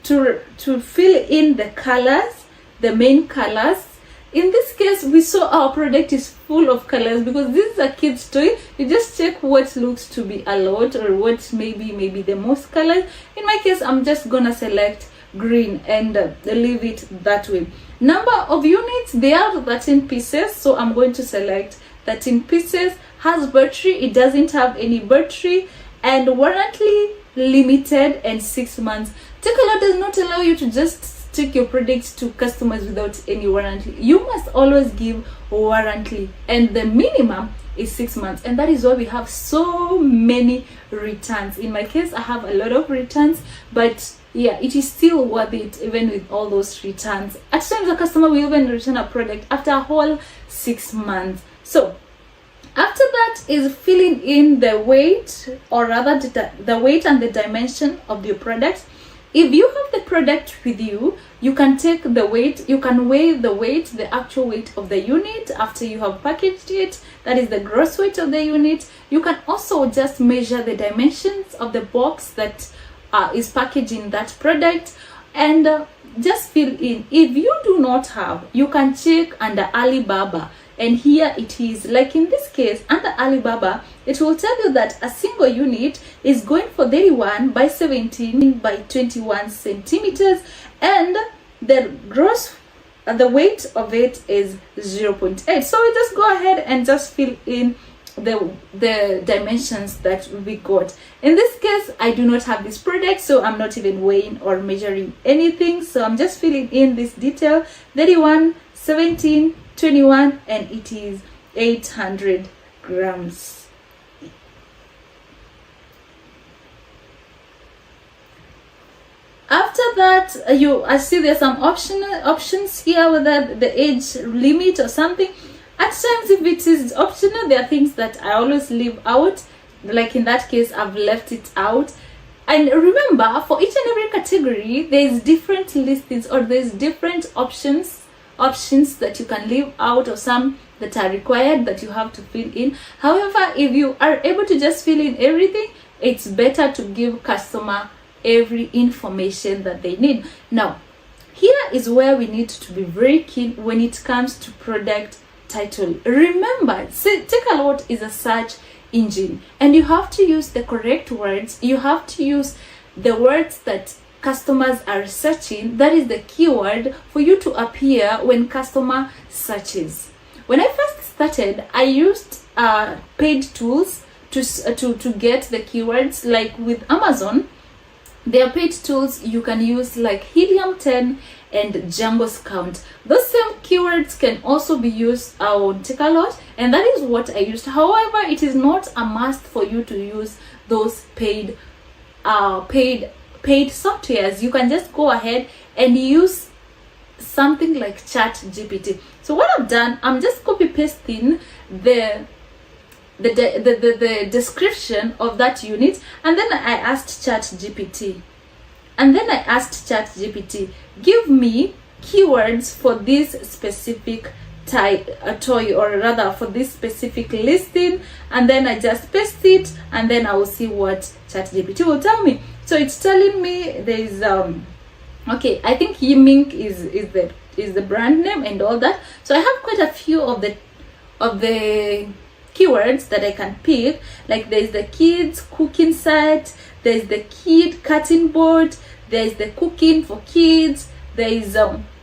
fill in the colors, the main colors. In this case, we saw our product is full of colors because this is a kid's toy. You just check what looks to be a lot or what maybe the most colors. In my case, I'm just gonna select green and leave it that way. Number of units, there are 13 pieces, so I'm going to select 13 pieces. Has battery, it doesn't have any battery, and warranty limited and 6 months. Takealot does not allow you to just take your products to customers without any warranty. You must always give warranty, and the minimum is 6 months, and that is why we have so many returns. In my case, I have a lot of returns, but yeah, it is still worth it even with all those returns. At times the customer will even return a product after a whole 6 months. So after that is filling in the weight, or rather the weight and the dimension of your product. If you have the product with you, you can take the weight, you can weigh the weight, the actual weight of the unit after you have packaged it. That is the gross weight of the unit. You can also just measure the dimensions of the box that is packaging that product, and just fill in. If you do not have, you can check under Alibaba, and here it is. Like in this case, under Alibaba, it will tell you that a single unit is going for 31 by 17 by 21 centimeters, and the weight of it is 0.8. So we just go ahead and just fill in the dimensions that we got. In this case, I do not have this product, so I'm not even weighing or measuring anything. So I'm just filling in this detail: 31, 17, 21, and it is 800 grams. After that, I see there's some options here, whether the age limit or something. At times, if it is optional, there are things that I always leave out. Like in that case, I've left it out. And remember, for each and every category, there's different listings, or there's different options that you can leave out, or some that are required that you have to fill in. However, if you are able to just fill in everything, it's better to give customer every information that they need. Now, here is where we need to be very keen when it comes to product title. Remember, Takealot is a search engine, and you have to use the correct words. You have to use the words that customers are searching. That is the keyword for you to appear when customer searches. When I first started, I used paid tools to get the keywords. Like with Amazon, there are paid tools you can use, like Helium 10 and Django Scout. Those same keywords can also be used on Takealot, and that is what I used. However, it is not a must for you to use those paid softwares. You can just go ahead and use something like ChatGPT. So what I've done, I'm just copy pasting the description of that unit, and then I asked ChatGPT, give me keywords for this specific toy, or rather for this specific listing, and then I just paste it, and then I will see what ChatGPT will tell me. So it's telling me there is okay, I think Yimink is the brand name and all that. So I have quite a few of the keywords that I can pick. Like there's the kids cooking set, there's the kid cutting board, there's the cooking for kids, there is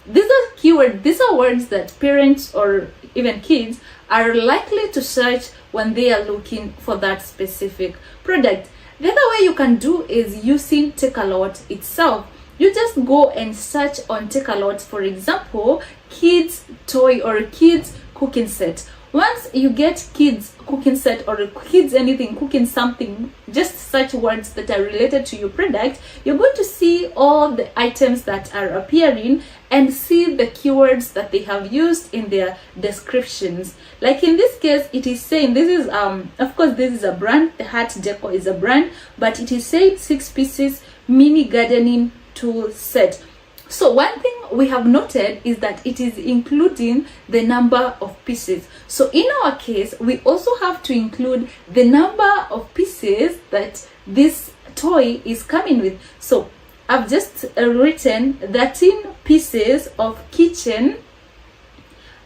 these are words that parents or even kids are likely to search when they are looking for that specific product. The other way you can do is using Takealot itself. You just go and search on Takealot, for example, kids toy or kids cooking set. Once you get kids cooking set or kids anything cooking something, just search words that are related to your product. You're going to see all the items that are appearing and see the keywords that they have used in their descriptions. Like in this case, it is saying this is of course this is a brand. The Heart Decor is a brand, but it is saying 6 pieces mini gardening tool set. So one thing we have noted is that it is including the number of pieces. So in our case, we also have to include the number of pieces that this toy is coming with. So I've just written 13 pieces of kitchen.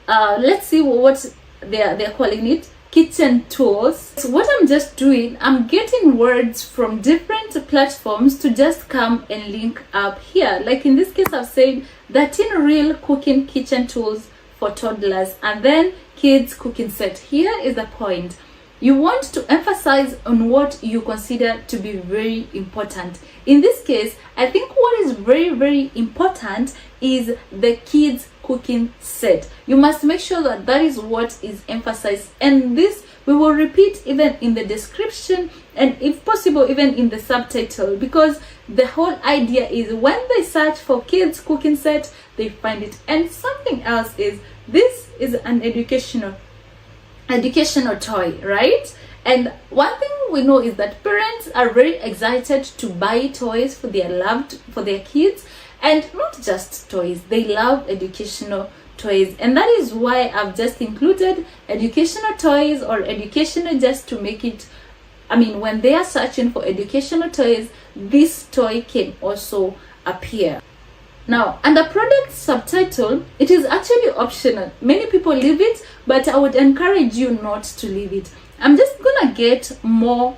Let's see what they're calling it. Kitchen tools. So what I'm just doing, I'm getting words from different platforms to just come and link up here. Like in this case, I've said 13 real cooking kitchen tools for toddlers, and then kids cooking set. Here is the point. You want to emphasize on what you consider to be very important. In this case, I think what is very, very important is the kids cooking set. You must make sure that that is what is emphasized, and this we will repeat even in the description and if possible even in the subtitle, because the whole idea is when they search for kids cooking set, they find it. And something else is, this is an educational toy, right? And one thing we know is that parents are very excited to buy toys for their kids, and not just toys, they love educational toys. And that is why I've just included educational toys or educational, just to make it when they are searching for educational toys, this toy can also appear. Now, under product subtitle, it is actually optional. Many people leave it, but I would encourage you not to leave it. I'm just gonna get more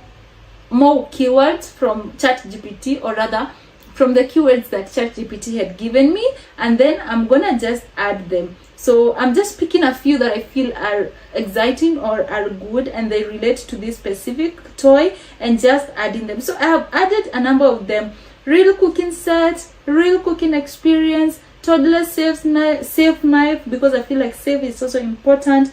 keywords from ChatGPT, or rather from the keywords that ChatGPT had given me, and then I'm gonna just add them. So I'm just picking a few that I feel are exciting or are good and they relate to this specific toy, and just adding them. So I have added a number of them: real cooking set, real cooking experience, toddler safe knife, because I feel like safe is also important,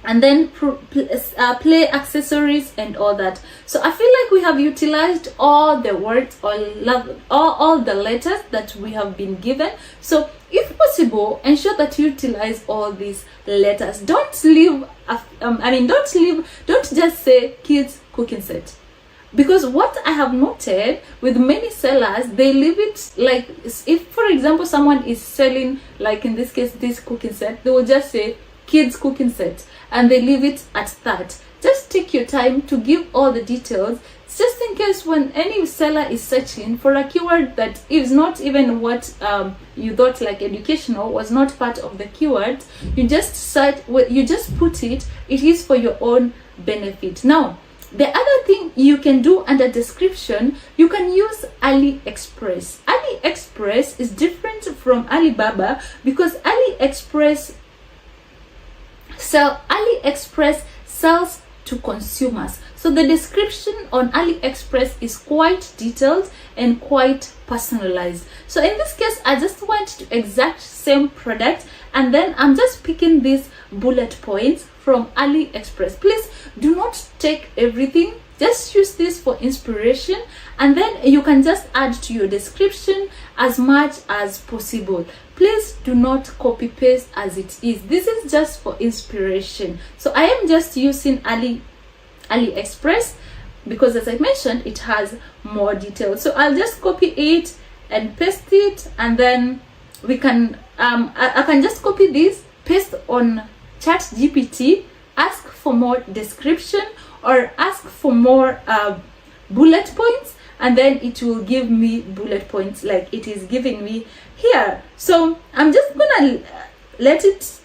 and then play accessories and all that. So I feel like we have utilized all the words, all the letters that we have been given. So if possible, ensure that you utilize all these letters. Don't just say kids cooking set, because what I have noted with many sellers, they leave it like, if for example someone is selling, like in this case this cooking set, they will just say kids cooking set, and they leave it at that. Just take your time to give all the details, just in case when any seller is searching for a keyword that is not even what you thought, like educational was not part of the keyword, you just search, you just put it is for your own benefit. Now, the other thing you can do under description, you can use AliExpress. AliExpress is different from Alibaba because AliExpress sells to consumers. So the description on AliExpress is quite detailed and quite personalized. So in this case, I just went to exact same product, and then I'm just picking these bullet points from AliExpress. Please do not take everything, just use this for inspiration, and then you can just add to your description as much as possible. Please do not copy paste as it is. This is just for inspiration. So I am just using AliExpress because, as I mentioned, it has more details. So I'll just copy it and paste it, and then we can I can just copy this, paste on ChatGPT, ask for more description or ask for more bullet points, and then it will give me bullet points like it is giving me here. So I'm just gonna let it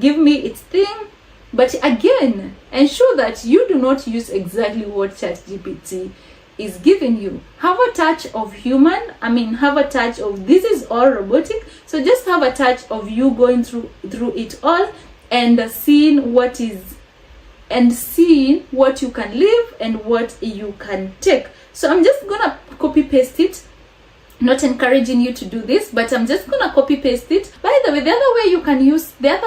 give me its thing, but again, ensure that you do not use exactly what ChatGPT is giving you. Have a touch of human, have a touch of, this is all robotic, so just have a touch of you going through it all and seeing what you can leave and what you can take. So I'm just gonna copy paste it, not encouraging you to do this, but I'm just gonna copy paste it. By the way, the other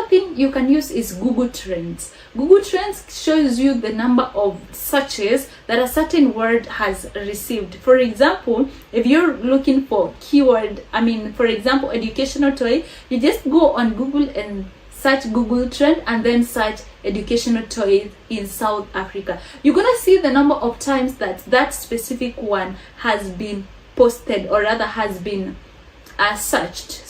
thing you can use is Google Trends. Google Trends shows you the number of searches that a certain word has received. For example, if you're looking for keyword, for example, educational toy, you just go on Google and search Google Trend and then search educational toys in South Africa. You're gonna see the number of times that specific one has been posted, or rather has been searched.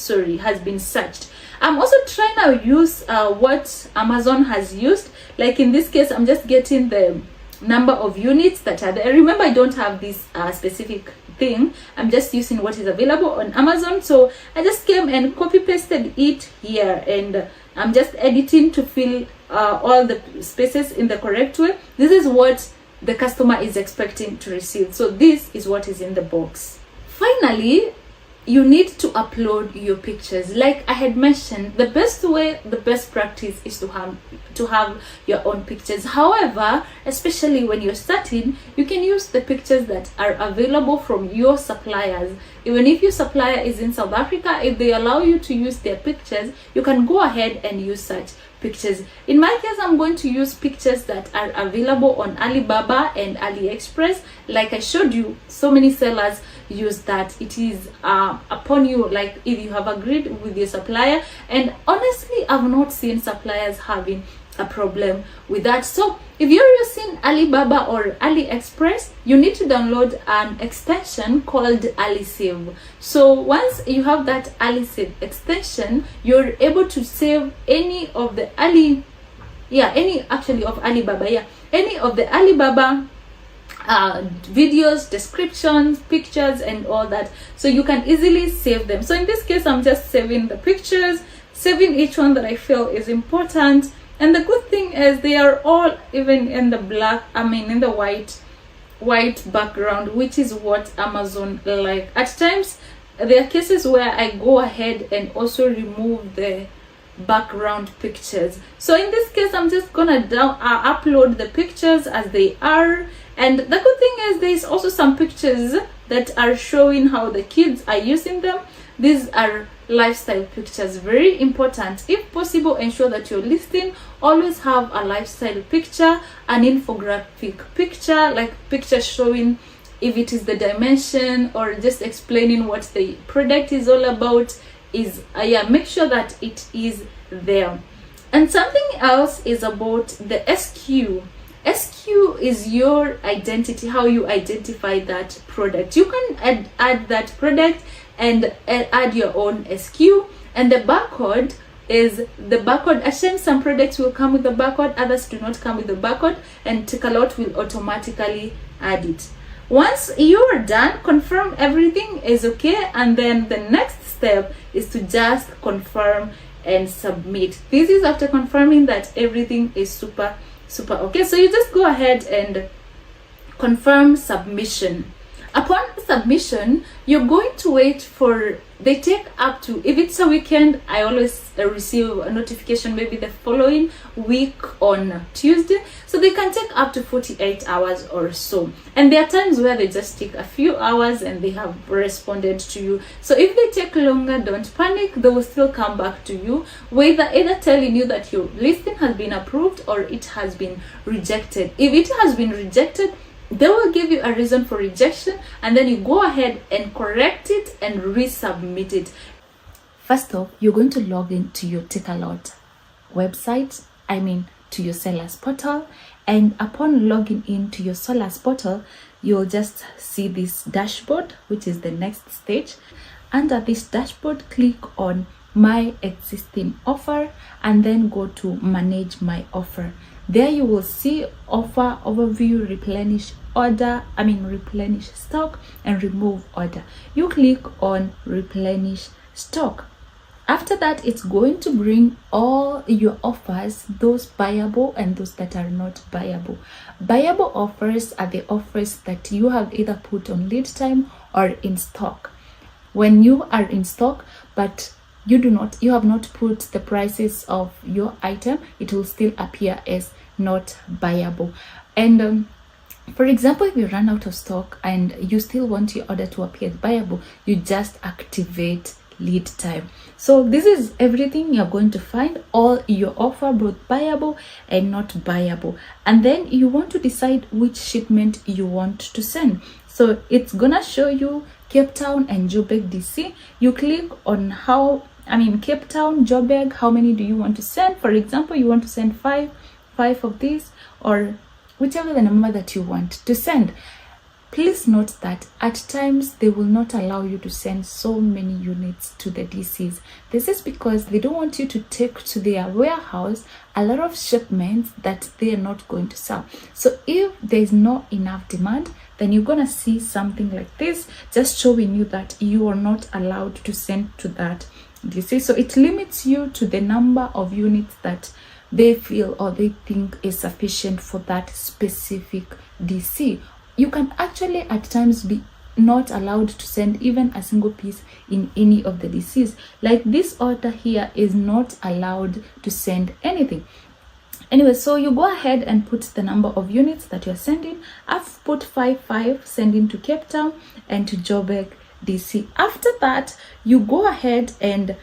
I'm also trying to use what Amazon has used. Like in this case, I'm just getting the number of units that are there. Remember, I don't have this specific thing. I'm just using what is available on Amazon. So I just came and copy pasted it here, and I'm just editing to fill all the spaces in the correct way. This is what the customer is expecting to receive. So this is what is in the box. Finally, you need to upload your pictures. Like I had mentioned, the best practice is to have your own pictures. However, especially when you're starting, you can use the pictures that are available from your suppliers. Even if your supplier is in South Africa, if they allow you to use their pictures, you can go ahead and use such pictures. In my case, I'm going to use pictures that are available on Alibaba and AliExpress. Like I showed you, so many sellers use that. It is upon you, like if you have agreed with your supplier, and honestly, I've not seen suppliers having a problem with that. So if you're using Alibaba or AliExpress, you need to download an extension called AliSave. So once you have that AliSave extension, you're able to save any of the Alibaba videos, descriptions, pictures, and all that, so you can easily save them. So in this case, I'm just saving the pictures, saving each one that I feel is important. And the good thing is they are all even in the in the white background, which is what Amazon like. At times there are cases where I go ahead and also remove the background pictures. So in this case, I'm just gonna upload the pictures as they are. And the good thing is there's also some pictures that are showing how the kids are using them. These are lifestyle pictures, very important. If possible, ensure that your listing always have a lifestyle picture, an infographic picture, like picture showing if it is the dimension or just explaining what the product is all about. Make sure that it is there. And something else is about the SQ. SQ is your identity, how you identify that product. You can add that product and add your own SQ. And the barcode is the barcode. At times some products will come with the barcode, others do not come with the barcode, and Takealot will automatically add it. Once you are done, confirm everything is okay, and then the next step is to just confirm and submit. This is after confirming that everything is super okay. So you just go ahead and confirm submission. Upon submission, you're going to wait for, they take up to, if it's a weekend, I always receive a notification maybe the following week on Tuesday, so they can take up to 48 hours or so. And there are times where they just take a few hours and they have responded to you. So if they take longer, don't panic, they will still come back to you, either telling you that your listing has been approved or it has been rejected. If it has been rejected, they will give you a reason for rejection, and then you go ahead and correct it and resubmit it. First off, you're going to log into your Takealot website, to your sellers portal, and upon logging into your sellers portal, you'll just see this dashboard, which is the next stage. Under this dashboard, click on my existing offer and then go to manage my offer. There you will see offer overview, replenish stock, and remove order. You click on replenish stock. After that, it's going to bring all your offers, those buyable and those that are not buyable. Buyable offers are the offers that you have either put on lead time or in stock. When you are in stock but you have not put the prices of your item, it will still appear as not buyable. And for example, if you run out of stock and you still want your order to appear as buyable, you just activate lead time. So this is everything you're going to find, all your offer, both buyable and not buyable. And then you want to decide which shipment you want to send. So it's gonna show you Cape Town and Joburg DC. You click on Cape Town, Joburg, how many do you want to send? For example, you want to send five of these, or whichever the number that you want to send. Please note that at times they will not allow you to send so many units to the DCs. This is because they don't want you to take to their warehouse a lot of shipments that they are not going to sell. So if there's not enough demand, then you're gonna see something like this, just showing you that you are not allowed to send to that DC. So it limits you to the number of units that they feel or they think is sufficient for that specific DC. You can actually at times be not allowed to send even a single piece in any of the DCs. Like this order here is not allowed to send anything. Anyway, so you go ahead and put the number of units that you're sending. I've put 5 sending to Cape Town and to Joburg DC. After that, you go ahead and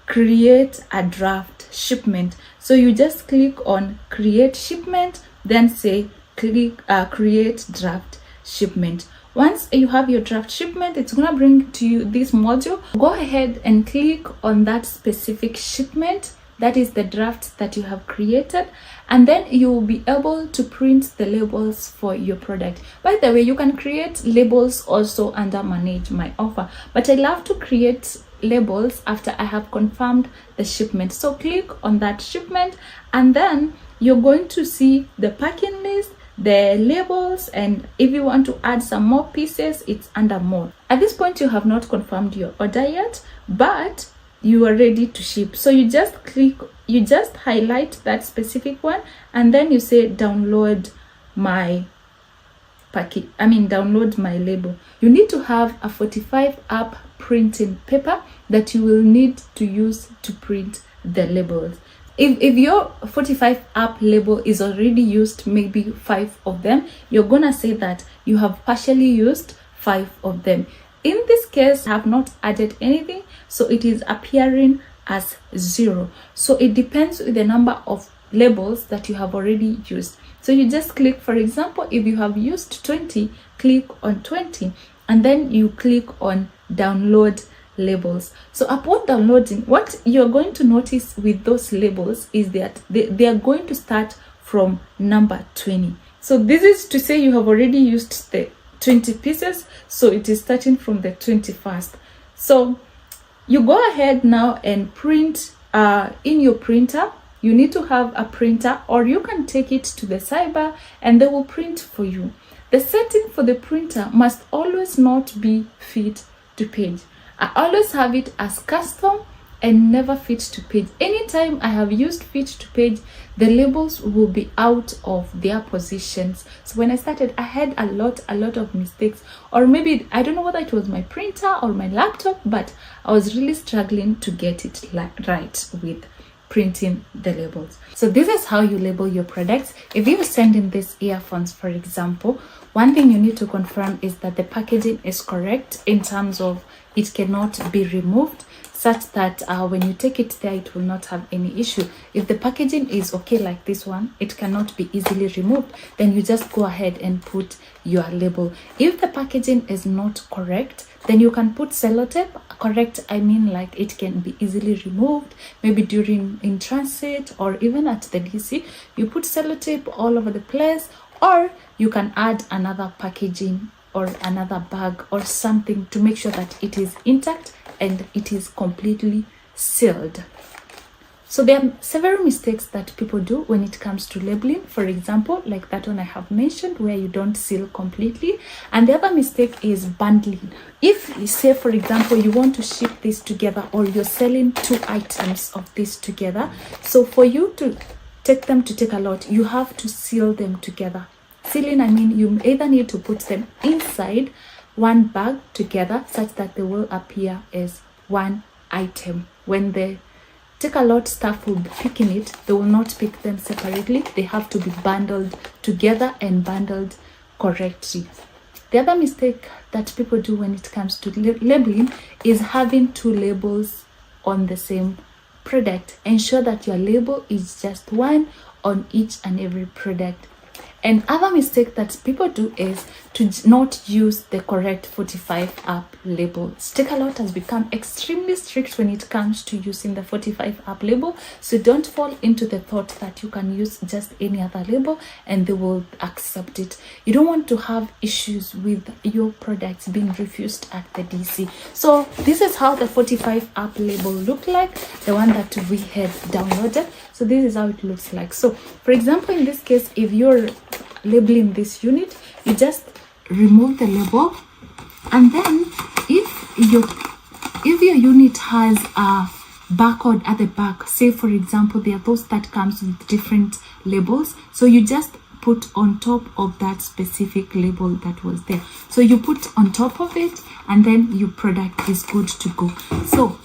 create a draft shipment. So you just click on create shipment, then say click create draft shipment. Once you have your draft shipment, it's gonna bring to you this module. Go ahead and click on that specific shipment, that is the draft that you have created, and then you will be able to print the labels for your product. By the way, you can create labels also under manage my offer, but I love to create labels after I have confirmed the shipment. So click on that shipment, and then you're going to see the packing list, the labels, and if you want to add some more pieces, it's under more. At this point, you have not confirmed your order yet, but you are ready to ship. So you just highlight that specific one, and then you say download my packet, download my label. You need to have a 45 app printing paper that you will need to use to print the labels. If your 45 app label is already used, maybe 5 of them, you're gonna say that you have partially used 5 of them. In this case, I have not added anything, so it is appearing as 0. So it depends with the number of labels that you have already used. So you just click, for example, if you have used 20, click on 20, and then you click on download labels. So upon downloading, what you're going to notice with those labels is that they are going to start from number 20. So this is to say you have already used the 20 pieces, so it is starting from the 21st. So you go ahead now and print in your printer. You need to have a printer, or you can take it to the cyber and they will print for you. The setting for the printer must always not be fit to page. I always have it as custom and never fit to page. Anytime I have used fit to page, the labels will be out of their positions. So when I started, I had a lot of mistakes, or maybe I don't know whether it was my printer or my laptop, but I was really struggling to get it right with printing the labels. So this is how you label your products. If you send in these earphones, for example, one thing you need to confirm is that the packaging is correct in terms of it cannot be removed, such that when you take it there, it will not have any issue. If the packaging is okay like this one, it cannot be easily removed, then you just go ahead and put your label. If the packaging is not correct, then you can put sellotape. Correct, I mean like it can be easily removed, maybe during in transit or even at the DC. You put sellotape all over the place, or you can add another packaging or another bag or something to make sure that it is intact and it is completely sealed. So there are several mistakes that people do when it comes to labeling. For example, like that one I have mentioned, where you don't seal completely. And the other mistake is bundling. If you say, for example, you want to ship this together, or you're selling 2 items of this together, so for you to take them to Takealot, you have to seal them together. Sealing, I mean you either need to put them inside one bag together such that they will appear as one item. When the Takealot staff will be picking it, they will not pick them separately. They have to be bundled together and bundled correctly. The other mistake that people do when it comes to labeling is having 2 labels on the same product. Ensure that your label is just one on each and every product. And other mistake that people do is to not use the correct 45 app label. Takealot has become extremely strict when it comes to using the 45 app label. So don't fall into the thought that you can use just any other label and they will accept it. You don't want to have issues with your products being refused at the DC. So this is how the 45 app label look like, the one that we had downloaded. So this is how it looks like. So for example, in this case, if you're labeling this unit, you just remove the label, and then if your unit has a barcode at the back, say for example there are those that comes with different labels, so you just put on top of that specific label that was there. So you put on top of it, and then your product is good to go. So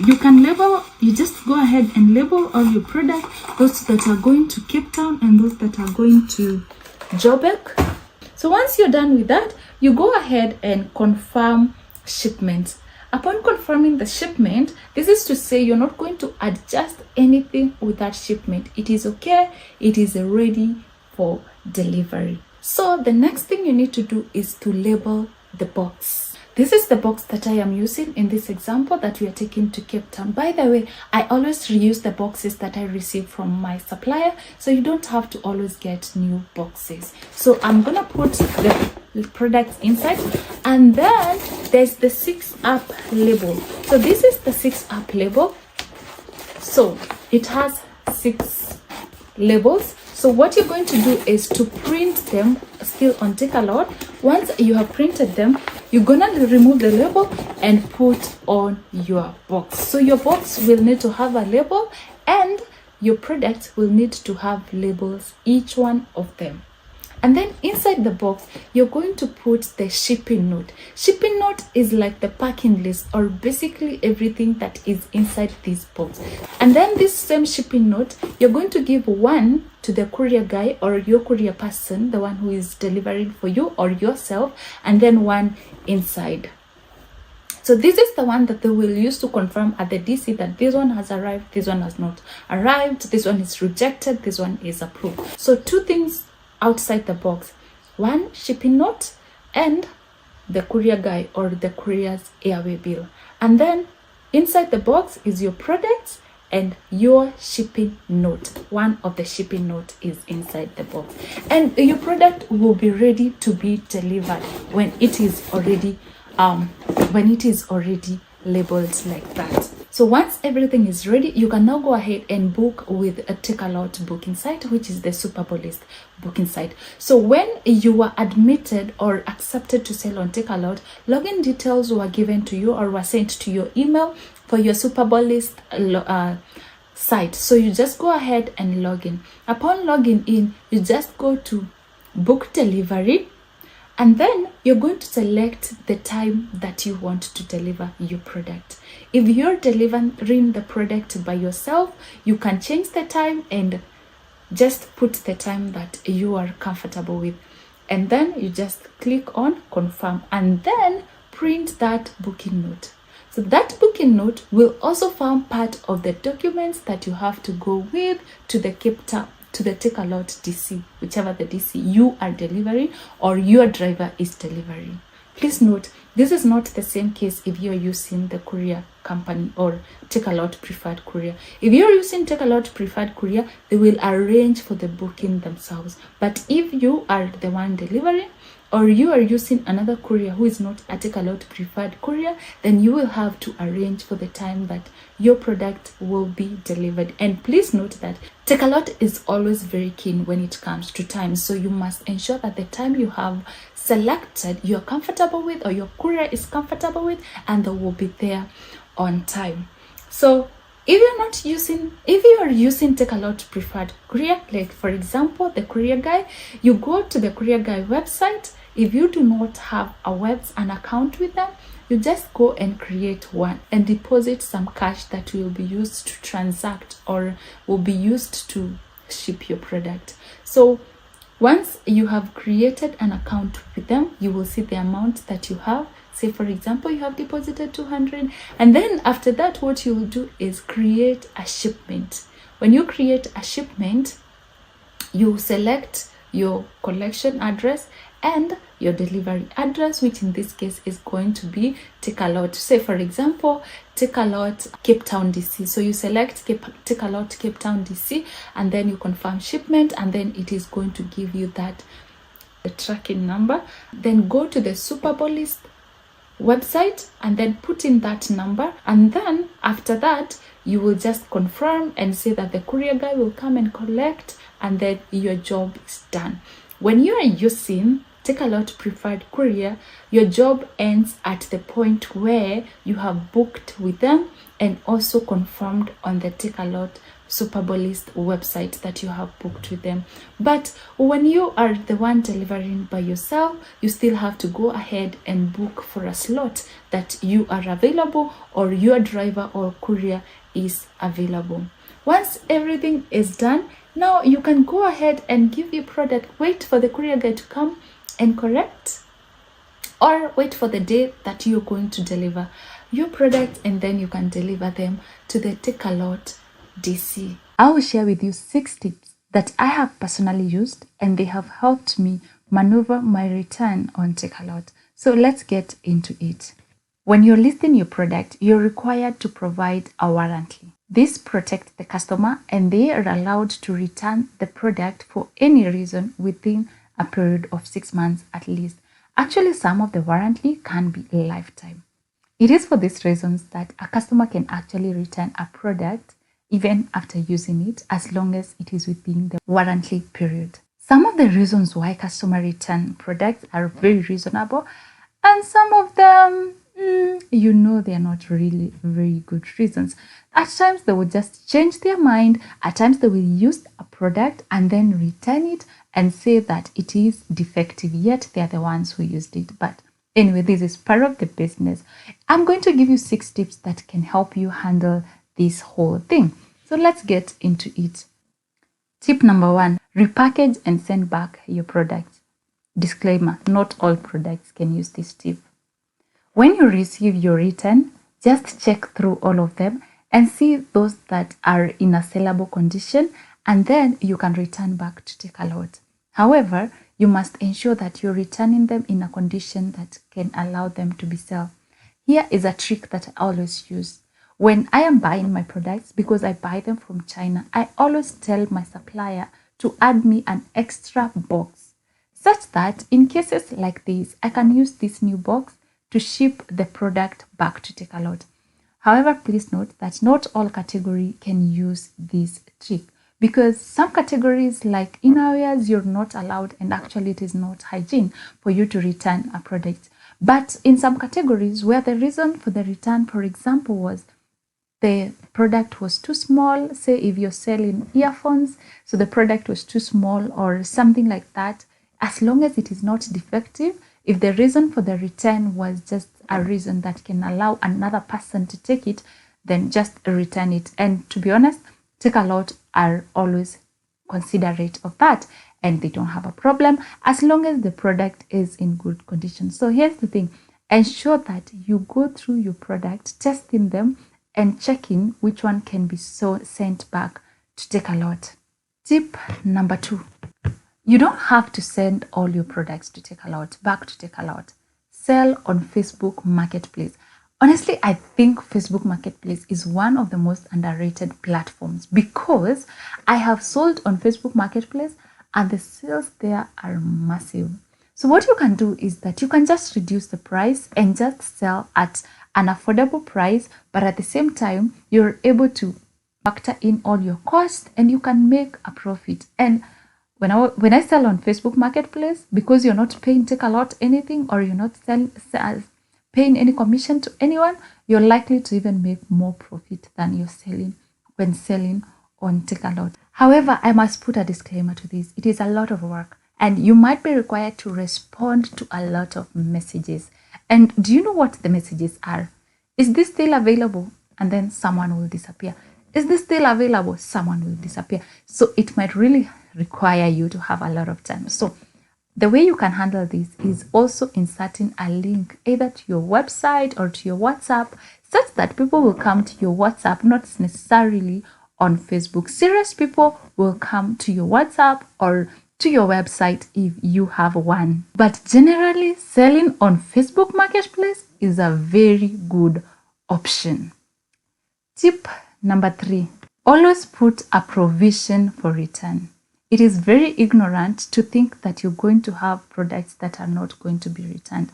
you can label, you just go ahead and label all your product, those that are going to Cape Town and those that are going to Joburg. So once you're done with that, you go ahead and confirm shipment. Upon confirming the shipment, this is to say you're not going to adjust anything with that shipment. It is okay, it is ready for delivery. So the next thing you need to do is to label the box. This is the box that I am using in this example that we are taking to Cape Town. By the way, I always reuse the boxes that I receive from my supplier, so you don't have to always get new boxes. So I'm gonna put the products inside, and then there's the 6-up label. So this is the 6-up label. So it has 6 labels. So So what you're going to do is to print them still on Takealot. Once you have printed them, you're gonna remove the label and put on your box. So your box will need to have a label, and your product will need to have labels, each one of them. And then inside the box, you're going to put the shipping note. Shipping note is like the packing list, or basically everything that is inside this box. And then this same shipping note, you're going to give one to the courier guy or your courier person, the one who is delivering for you or yourself, and then one inside. So this is the one that they will use to confirm at the DC that this one has arrived, this one has not arrived, this one is rejected, this one is approved. So two things outside the box: one shipping note and the courier guy or the courier's airway bill. And then inside the box is your product and your shipping note. One of the shipping note is inside the box, and your product will be ready to be delivered when it is already labeled like that. So once everything is ready, you can now go ahead and book with a Takealot booking site, which is the Super Bowl list booking site. So when you were admitted or accepted to sell on Takealot, login details were given to you or were sent to your email for your Super Bowl list site. So you just go ahead and log in. Upon logging in, you just go to book delivery, and then you're going to select the time that you want to deliver your product. If you're delivering the product by yourself, you can change the time and just put the time that you are comfortable with. And then you just click on confirm and then print that booking note. So that booking note will also form part of the documents that you have to go with to the Takealot DC, whichever the DC you are delivering or your driver is delivering. Please note, this is not the same case if you're using the courier company or Takealot preferred courier. If you're using Takealot preferred courier, they will arrange for the booking themselves. But if you are the one delivering, or you are using another courier who is not a Takealot preferred courier, then you will have to arrange for the time that your product will be delivered. And please note that Takealot is always very keen when it comes to time. So you must ensure that the time you have selected you're comfortable with, or your courier is comfortable with, and they will be there on time. So if you are using Takealot preferred courier, like for example the courier guy, you go to the courier guy website. If you do not have an account with them, you just go and create one and deposit some cash that will be used to transact or will be used to ship your product. So once you have created an account with them, you will see the amount that you have. Say for example, you have deposited 200, and then after that what you will do is create a shipment. When you create a shipment, you select your collection address and your delivery address, which in this case is going to be Takealot. Say for example, Takealot Cape Town DC. So you select Takealot Cape Town DC, and then you confirm shipment, and then it is going to give you the tracking number. Then go to the Super Bowl list website and then put in that number, and then after that you will just confirm and say that the courier guy will come and collect, and then your job is done. When you are using Takealot preferred courier, your job ends at the point where you have booked with them and also confirmed on the Takealot Super Bowl list website that you have booked with them. But when you are the one delivering by yourself, you still have to go ahead and book for a slot that you are available or your driver or courier is available. Once everything is done, now you can go ahead and give your product, wait for the courier guy to come and correct, or wait for the day that you're going to deliver your product, and then you can deliver them to the Takealot DC. I will share with you 6 tips that I have personally used, and they have helped me maneuver my return on Takealot. So let's get into it. When you're listing your product, you're required to provide a warranty. This protects the customer, and they are allowed to return the product for any reason within a period of 6 months at least. Actually, some of the warranty can be a lifetime. It is for these reasons that a customer can actually return a product even after using it, as long as it is within the warranty period. Some of the reasons why customer return products are very reasonable, and some of them, they're not really very good reasons. At times, they will just change their mind. At times, they will use a product and then return it and say that it is defective, yet they're the ones who used it. But anyway, this is part of the business. I'm going to give you 6 tips that can help you handle this whole thing. So let's get into it. Tip number 1, repackage and send back your product. Disclaimer, not all products can use this tip. When you receive your return, just check through all of them and see those that are in a sellable condition, and then you can return back to Takealot. However, you must ensure that you're returning them in a condition that can allow them to be sold. Here is a trick that I always use. When I am buying my products, because I buy them from China, I always tell my supplier to add me an extra box, such that in cases like this, I can use this new box to ship the product back to Takealot. However, please note that not all category can use this trick, because some categories like innerwears, you're not allowed, and actually it is not hygiene for you to return a product. But in some categories where the reason for the return, for example, was the product was too small, say if you're selling earphones, so the product was too small or something like that, as long as it is not defective, if the reason for the return was just a reason that can allow another person to take it, then just return it. And to be honest, Takealot are always considerate of that, and they don't have a problem as long as the product is in good condition. So here's the thing, ensure that you go through your product, testing them and checking which one can be sent back to Takealot. Tip number 2, you don't have to send all your products to Takealot, back to Takealot. Sell on Facebook Marketplace. Honestly, I think Facebook Marketplace is one of the most underrated platforms, because I have sold on Facebook Marketplace and the sales there are massive. So what you can do is that you can just reduce the price and just sell at an affordable price, but at the same time, you're able to factor in all your costs and you can make a profit. And when I sell on Facebook Marketplace, because you're not paying Takealot anything, or you're not paying any commission to anyone, you're likely to even make more profit than you're selling when selling on Takealot. However, I must put a disclaimer to this. It is a lot of work, and you might be required to respond to a lot of messages. And do you know what the messages are? Is this still available? And then someone will disappear. Is this still available? Someone will disappear. So it might really require you to have a lot of time. So the way you can handle this is also inserting a link either to your website or to your WhatsApp, such that people will come to your WhatsApp, not necessarily on Facebook. Serious people will come to your WhatsApp or to your website if you have one. But generally, selling on Facebook Marketplace is a very good option. Tip number 3, always put a provision for return. It is very ignorant to think that you're going to have products that are not going to be returned.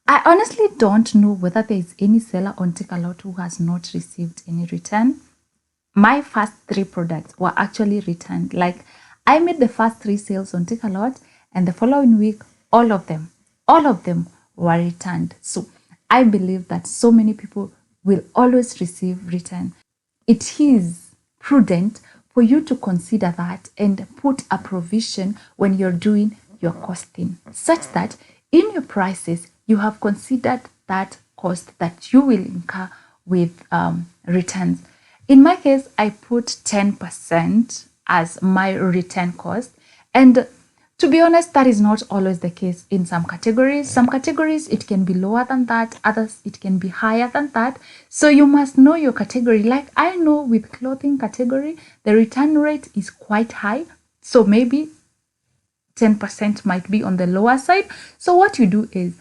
I honestly don't know whether there is any seller on Takealot who has not received any return. My first 3 products were actually returned. Like, I made the first 3 sales on Takealot, and the following week, all of them were returned. So I believe that so many people will always receive return. It is prudent for you to consider that and put a provision when you're doing your costing, such that in your prices, you have considered that cost that you will incur with returns. In my case, I put 10% as my return cost. And to be honest, that is not always the case in some categories. Some categories, it can be lower than that. Others, it can be higher than that. So you must know your category. Like, I know with clothing category, the return rate is quite high. So maybe 10% might be on the lower side. So what you do is,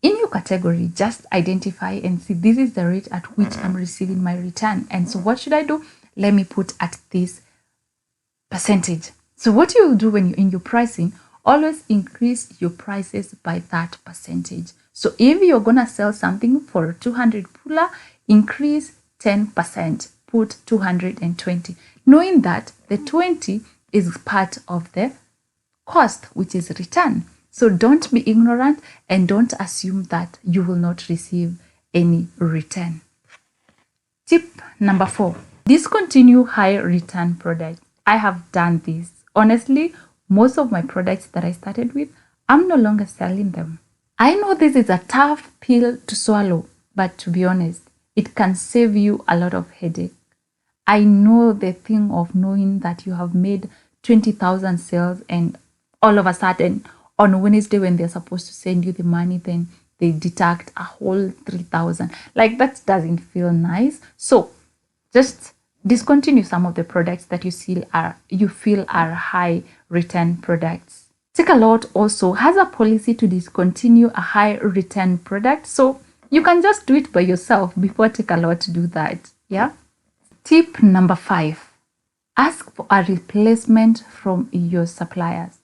in your category, just identify and see, this is the rate at which I'm receiving my return. And so what should I do? Let me put at this percentage. So what you will do when you're in your pricing, always increase your prices by that percentage. So if you're going to sell something for 200 pula, increase 10%. put 220, knowing that the 20 is part of the cost, which is return. So don't be ignorant and don't assume that you will not receive any return. Tip number 4, discontinue high return products. I have done this. Honestly, most of my products that I started with, I'm no longer selling them. I know this is a tough pill to swallow, but to be honest, it can save you a lot of headache. I know the thing of knowing that you have made 20,000 sales and all of a sudden on Wednesday when they're supposed to send you the money, then they deduct a whole 3,000. Like, that doesn't feel nice. So just discontinue some of the products that you feel are high return products. Takealot also has a policy to discontinue a high return product. So you can just do it by yourself before Takealot do that. Yeah. Tip number 5, ask for a replacement from your suppliers.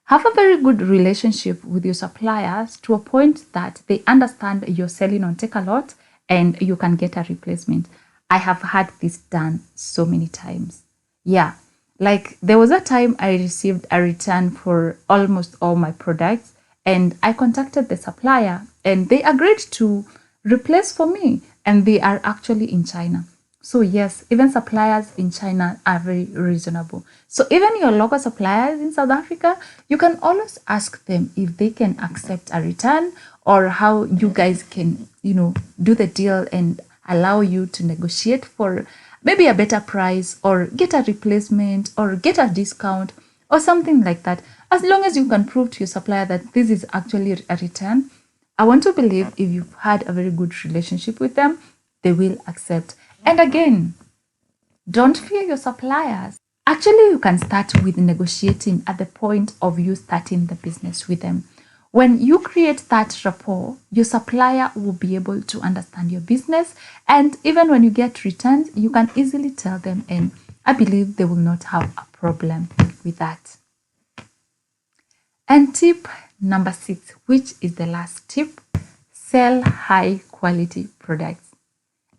Have a very good relationship with your suppliers to a point that they understand you're selling on Takealot and you can get a replacement. I have had this done so many times. Yeah, like there was a time I received a return for almost all my products and I contacted the supplier and they agreed to replace for me, and they are actually in China. So yes, even suppliers in China are very reasonable. So even your local suppliers in South Africa, you can always ask them if they can accept a return or how you guys can, do the deal and allow you to negotiate for maybe a better price or get a replacement or get a discount or something like that. As long as you can prove to your supplier that this is actually a return, I want to believe if you've had a very good relationship with them, they will accept. And again, don't fear your suppliers. Actually, you can start with negotiating at the point of you starting the business with them. When you create that rapport, your supplier will be able to understand your business. And even when you get returns, you can easily tell them. And I believe they will not have a problem with that. And tip number 6, which is the last tip, sell high quality products.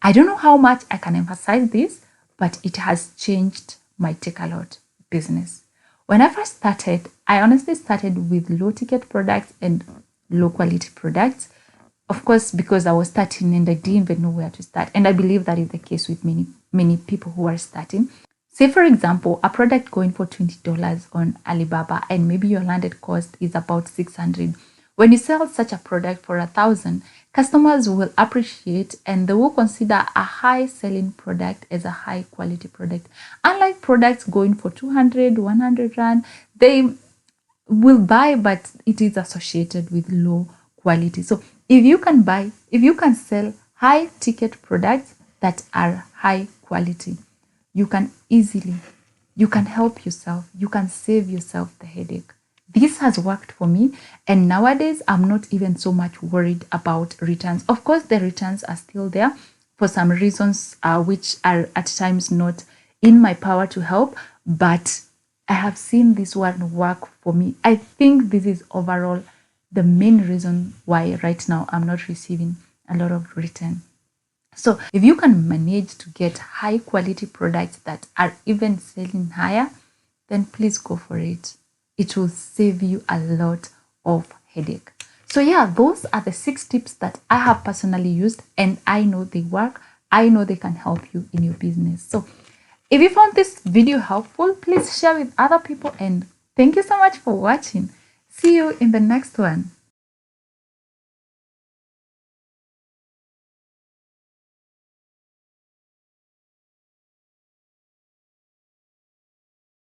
I don't know how much I can emphasize this, but it has changed my Takealot business. When I first started, I honestly started with low ticket products and low quality products. Of course, because I was starting and I didn't even know where to start. And I believe that is the case with many people who are starting. Say, for example, a product going for $20 on Alibaba and maybe your landed cost is about 600. When you sell such a product for 1,000, customers will appreciate and they will consider a high selling product as a high quality product. Unlike products going for 200, 100 rand, they will buy, but it is associated with low quality. So if you can sell high ticket products that are high quality, you can help yourself, you can save yourself the headache. This has worked for me, and nowadays I'm not even so much worried about returns. Of course, the returns are still there for some reasons which are at times not in my power to help, but I have seen this one work for me. I think this is overall the main reason why right now I'm not receiving a lot of return. So if you can manage to get high quality products that are even selling higher, then please go for it. It will save you a lot of headache. So yeah, those are the 6 tips that I have personally used and I know they work. I know they can help you in your business. So if you found this video helpful, please share with other people and thank you so much for watching. See you in the next one.